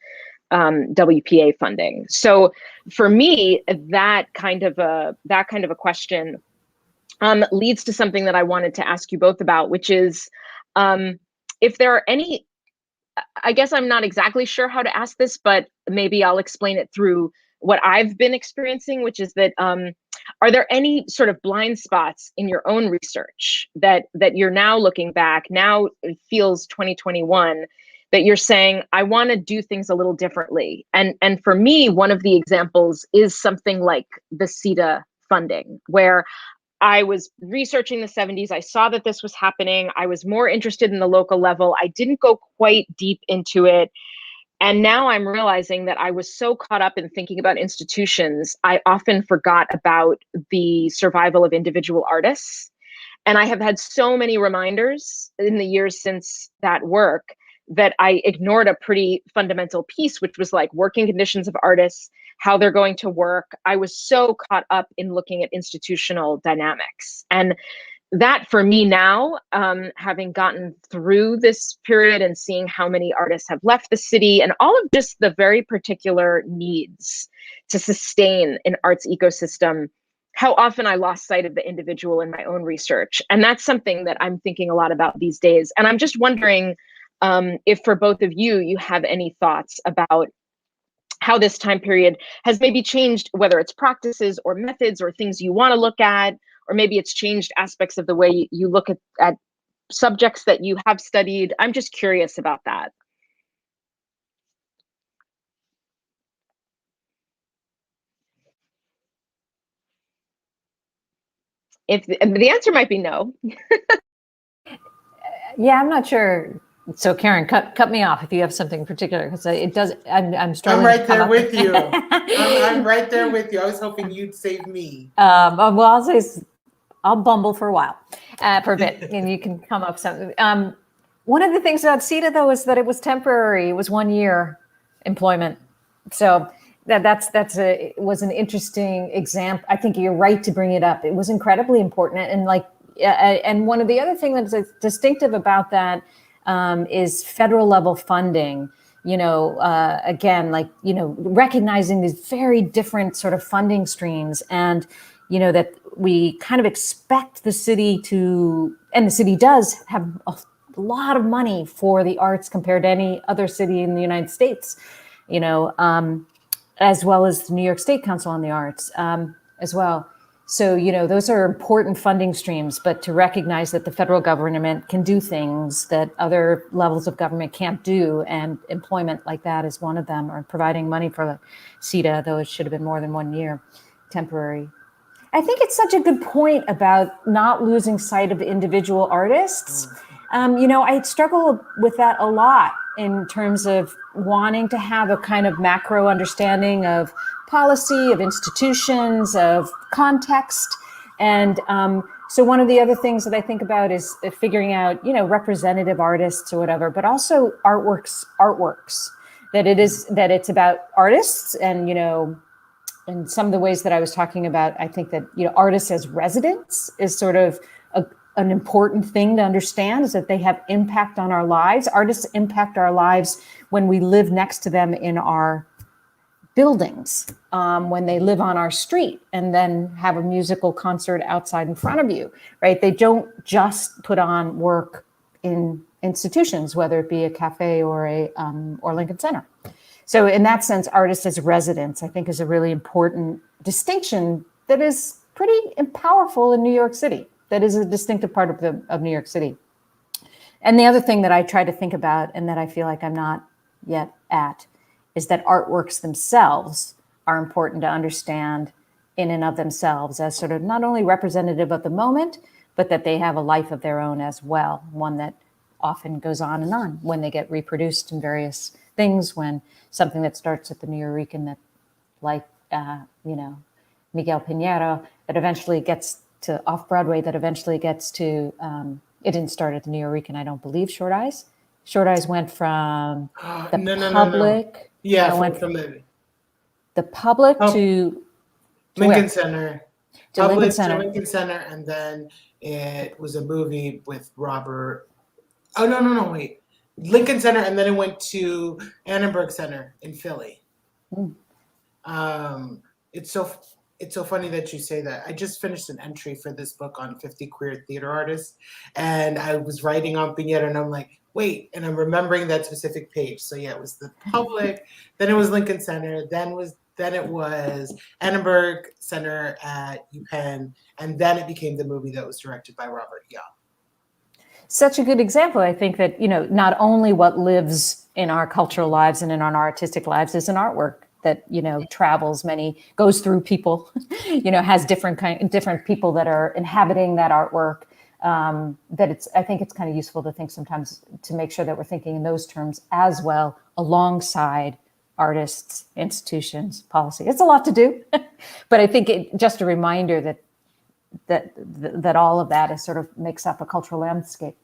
B: WPA funding. So for me, that kind of a question leads to something that I wanted to ask you both about, which is if there are any, I guess I'm not exactly sure how to ask this, but maybe I'll explain it through what I've been experiencing, which is that are there any sort of blind spots in your own research that you're now looking back, now it feels 2021, that you're saying, I want to do things a little differently? And for me, one of the examples is something like the CETA funding, where I was researching the 70s. I saw that this was happening. I was more interested in the local level. I didn't go quite deep into it. And now I'm realizing that I was so caught up in thinking about institutions, I often forgot about the survival of individual artists. And I have had so many reminders in the years since that work that I ignored a pretty fundamental piece, which was like working conditions of artists, how they're going to work. I was so caught up in looking at institutional dynamics. And that for me now, having gotten through this period and seeing how many artists have left the city and all of just the very particular needs to sustain an arts ecosystem, how often I lost sight of the individual in my own research. And that's something that I'm thinking a lot about these days. And I'm just wondering if for both of you, you have any thoughts about how this time period has maybe changed, whether it's practices or methods or things you want to look at, or maybe it's changed aspects of the way you look at subjects that you have studied. I'm just curious about that. If the answer might be no.
C: Yeah, I'm not sure. So Karen, cut me off if you have something particular, because it does. I'm struggling.
D: I'm right there with you. I'm right there with you. I was hoping you'd save me.
C: Well, I'll bumble for a while, for a bit, and you can come up with something. One of the things about CETA, though, is that it was temporary. It was 1 year employment. So it was an interesting example. I think you're right to bring it up. It was incredibly important. And one of the other things that's distinctive about that is federal level funding. Again, recognizing these very different sort of funding streams, and that we kind of expect the city to, and the city does have a lot of money for the arts compared to any other city in the United States, as well as the New York State Council on the Arts as well. So, those are important funding streams, but to recognize that the federal government can do things that other levels of government can't do, and employment like that is one of them, or providing money for the CETA, though it should have been more than 1 year, temporary. I think it's such a good point about not losing sight of individual artists. I struggle with that a lot in terms of wanting to have a kind of macro understanding of policy, of institutions, of context. And so one of the other things that I think about is figuring out, representative artists or whatever, but also artworks, that it's about artists. And, and some of the ways that I was talking about, I think that, artists as residents is sort of an important thing to understand, is that they have impact on our lives. Artists impact our lives when we live next to them in our buildings, when they live on our street and then have a musical concert outside in front of you, right? They don't just put on work in institutions, whether it be a cafe or or Lincoln Center. So in that sense, artists as residents, I think, is a really important distinction that is pretty powerful in New York City. That is a distinctive part of New York City. And the other thing that I try to think about, and that I feel like I'm not yet at, is that artworks themselves are important to understand in and of themselves as sort of not only representative of the moment, but that they have a life of their own as well, one that often goes on and on when they get reproduced in various things, when something that starts at the Nuyorican that, like, Miguel Pinheiro, that eventually gets to off-Broadway, that eventually gets to, it didn't start at the Nuyorican, I don't believe, Short Eyes. Short Eyes went from the public.
D: Yeah,
C: went
D: from
C: the public to
D: Lincoln
C: where?
D: Center.
C: To
D: Public
C: Lincoln Center.
D: to Lincoln Center, and then it was a movie with Robert. Oh, no, wait. Lincoln Center, and then it went to Annenberg Center in Philly. It's so funny that you say that. I just finished an entry for this book on 50 queer theater artists, and I was writing on Pinheiro, and I'm like, wait, and I'm remembering that specific page. So yeah, it was the public, then it was Lincoln Center, then it was Annenberg Center at UPenn, and then it became the movie that was directed by Robert Young.
C: Such a good example. I think that, not only what lives in our cultural lives and in our artistic lives is an artwork that, travels goes through people, has different people that are inhabiting that artwork. I think it's kind of useful to think sometimes to make sure that we're thinking in those terms as well, alongside artists, institutions, policy. It's a lot to do, but I think just a reminder that all of that is sort of makes up a cultural landscape.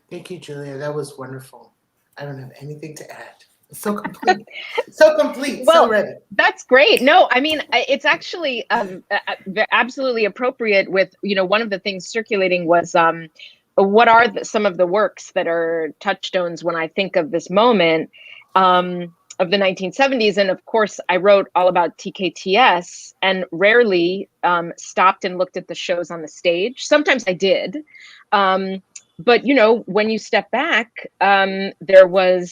D: Thank you, Julia. That was wonderful. I don't have anything to add. It's so complete. So complete.
B: Well,
D: so ready.
B: That's great. No, I mean, it's actually absolutely appropriate with, one of the things circulating was what are some of the works that are touchstones when I think of this moment of the 1970s. And of course, I wrote all about TKTS and rarely stopped and looked at the shows on the stage. Sometimes I did. But, when you step back, there were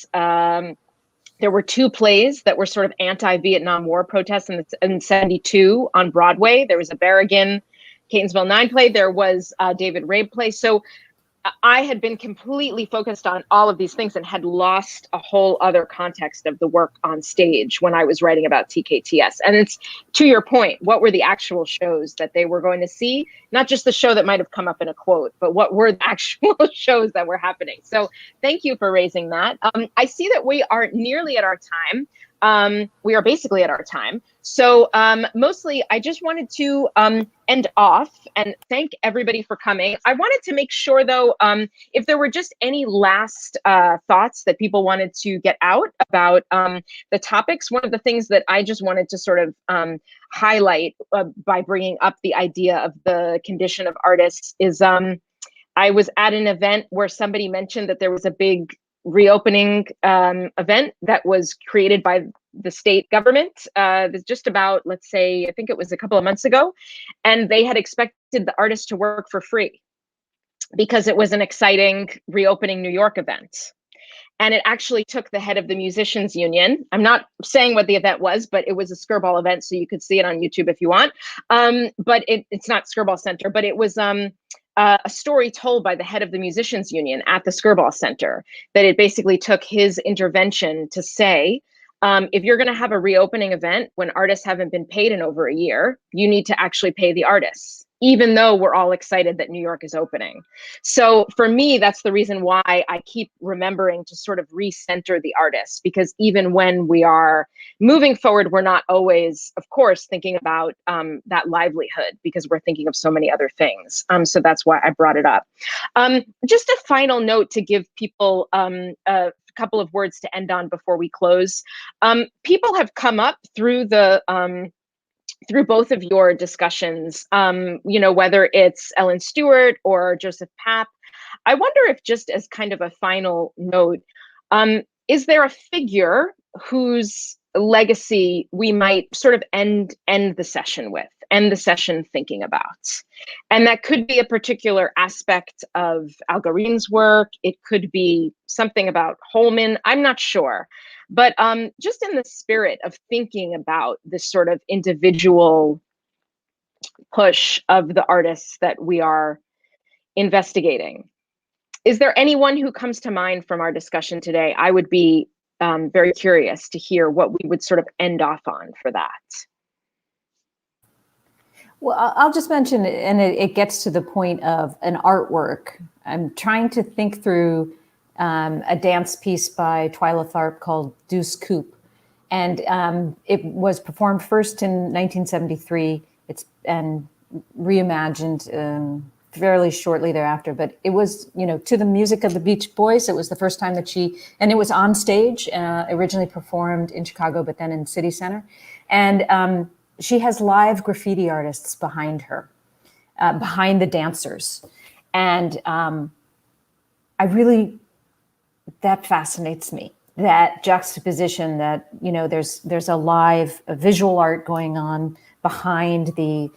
B: two plays that were sort of anti-Vietnam War protests in 72 on Broadway. There was a Berrigan, Catonsville 9 play. There was a David Rabe play. So I had been completely focused on all of these things and had lost a whole other context of the work on stage when I was writing about TKTS. And it's to your point, what were the actual shows that they were going to see? Not just the show that might have come up in a quote, but what were the actual shows that were happening? So thank you for raising that. I see that we are nearly at our time. We are basically at our time. So mostly I just wanted to end off and thank everybody for coming. I wanted to make sure though, if there were just any last thoughts that people wanted to get out about the topics. One of the things that I just wanted to sort of highlight by bringing up the idea of the condition of artists is I was at an event where somebody mentioned that there was a big reopening event that was created by the state government just about, let's say, I think it was a couple of months ago, and they had expected the artists to work for free because it was an exciting reopening New York event. And it actually took the head of the musicians union. I'm not saying what the event was, but it was a Skirball event, so you could see it on YouTube if you want. But it's not Skirball Center, but it was a story told by the head of the musicians union at the Skirball Center, that it basically took his intervention to say, if you're going to have a reopening event when artists haven't been paid in over a year, you need to actually pay the artists, even though we're all excited that New York is opening. So for me, that's the reason why I keep remembering to sort of recenter the artists, because even when we are moving forward, we're not always, of course, thinking about that livelihood, because we're thinking of so many other things. So that's why I brought it up. Just a final note to give people a couple of words to end on before we close. People have come up through the through both of your discussions, whether it's Ellen Stewart or Joseph Papp. I wonder if, just as kind of a final note, is there a figure whose legacy we might sort of end the session with, end the session thinking about? And that could be a particular aspect of Algarin's work. It could be something about Holman. I'm not sure. But just in the spirit of thinking about this sort of individual push of the artists that we are investigating, is there anyone who comes to mind from our discussion today? I would be very curious to hear what we would sort of end off on for that.
C: Well, I'll just mention, and it gets to the point of an artwork. I'm trying to think through a dance piece by Twyla Tharp called Deuce Coupe. And it was performed first in 1973. It's and reimagined fairly shortly thereafter. But it was, to the music of the Beach Boys. It was the first time that and it was on stage, originally performed in Chicago, but then in City Center. And she has live graffiti artists behind her, behind the dancers. And that fascinates me, that juxtaposition that, there's a visual art going on behind the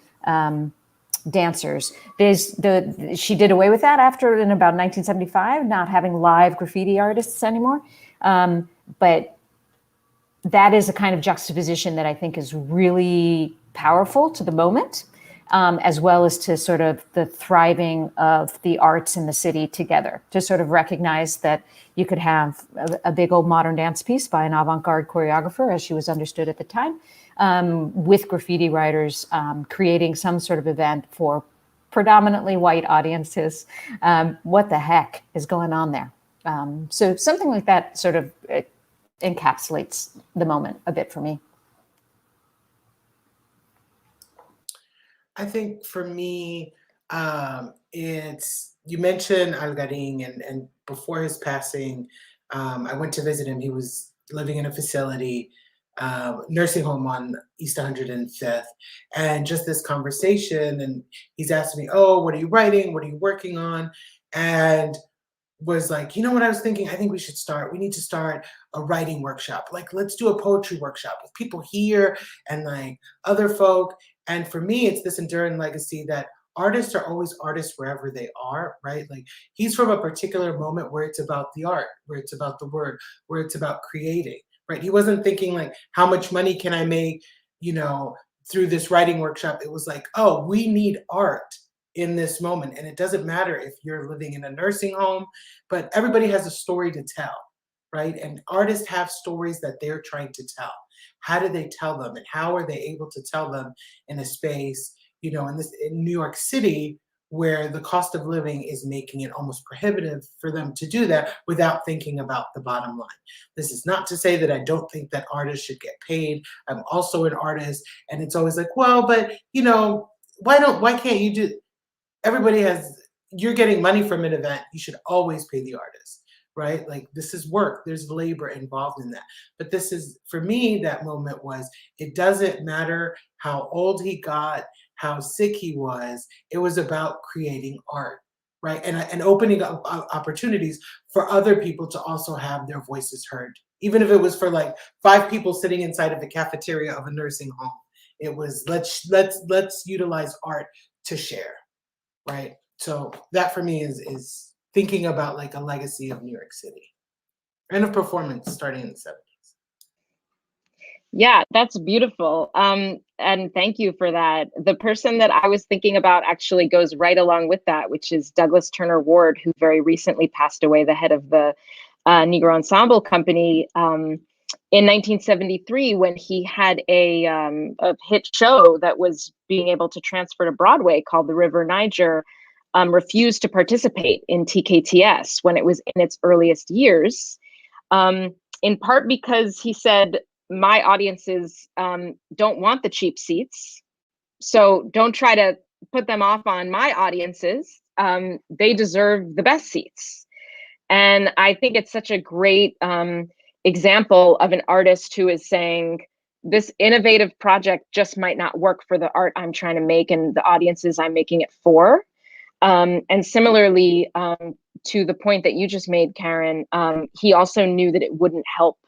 C: dancers. She did away with that in about 1975, not having live graffiti artists anymore. But that is a kind of juxtaposition that I think is really powerful to the moment, as well as to sort of the thriving of the arts in the city together, to sort of recognize that you could have a big old modern dance piece by an avant-garde choreographer, as she was understood at the time, with graffiti writers creating some sort of event for predominantly white audiences. What the heck is going on there? So something like that sort of encapsulates the moment a bit for me.
D: I think for me, you mentioned Algarin, and before his passing, I went to visit him. He was living in a facility, nursing home on East 105th, and just this conversation, and he's asking me, oh, what are you writing? What are you working on? And was like, you know what I was thinking? I think we need to start a writing workshop. Like, let's do a poetry workshop with people here and like other folk. And for me, it's this enduring legacy that artists are always artists wherever they are, right? Like, he's from a particular moment where it's about the art, where it's about the word, where it's about creating, right? He wasn't thinking like, how much money can I make, through this writing workshop? It was like, oh, we need art in this moment. And it doesn't matter if you're living in a nursing home, but everybody has a story to tell, right? And artists have stories that they're trying to tell. How do they tell them? And how are they able to tell them in a space, in New York City, where the cost of living is making it almost prohibitive for them to do that without thinking about the bottom line. This is not to say that I don't think that artists should get paid. I'm also an artist, and it's always like, well, but why can't you do? You're getting money from an event, you should always pay the artist, right? Like, this is work, there's labor involved in that. But this is, for me, that moment was, it doesn't matter how old he got, how sick he was, it was about creating art, right? And opening up opportunities for other people to also have their voices heard. Even if it was for like 5 people sitting inside of the cafeteria of a nursing home, it was, let's utilize art to share. Right. So that for me is thinking about like a legacy of New York City and of performance starting in the 70s.
B: Yeah, that's beautiful. And thank you for that. The person that I was thinking about actually goes right along with that, which is Douglas Turner Ward, who very recently passed away, the head of the Negro Ensemble Company. In 1973, when he had a hit show that was being able to transfer to Broadway called The River Niger, refused to participate in TKTS when it was in its earliest years, in part because he said, my audiences don't want the cheap seats, so don't try to put them off on my audiences. They deserve the best seats. And I think it's such a great example of an artist who is saying, this innovative project just might not work for the art I'm trying to make and the audiences I'm making it for. And similarly, to the point that you just made, Karen, he also knew that it wouldn't help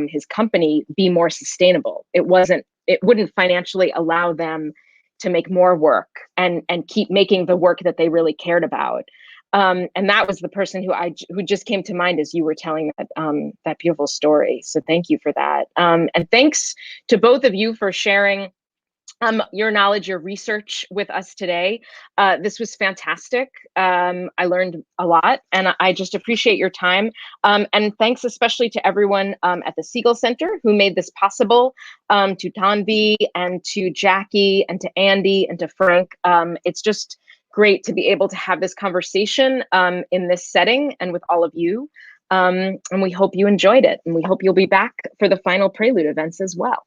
B: his company be more sustainable. It wouldn't financially allow them to make more work and keep making the work that they really cared about. And that was the person who just came to mind as you were telling that beautiful story. So thank you for that. And thanks to both of you for sharing your knowledge, your research with us today. This was fantastic. I learned a lot, and I just appreciate your time. And thanks especially to everyone at the Siegel Center who made this possible, to Tanvi and to Jackie and to Andy and to Frank. It's just great to be able to have this conversation in this setting and with all of you. And we hope you enjoyed it, and we hope you'll be back for the final Prelude events as well.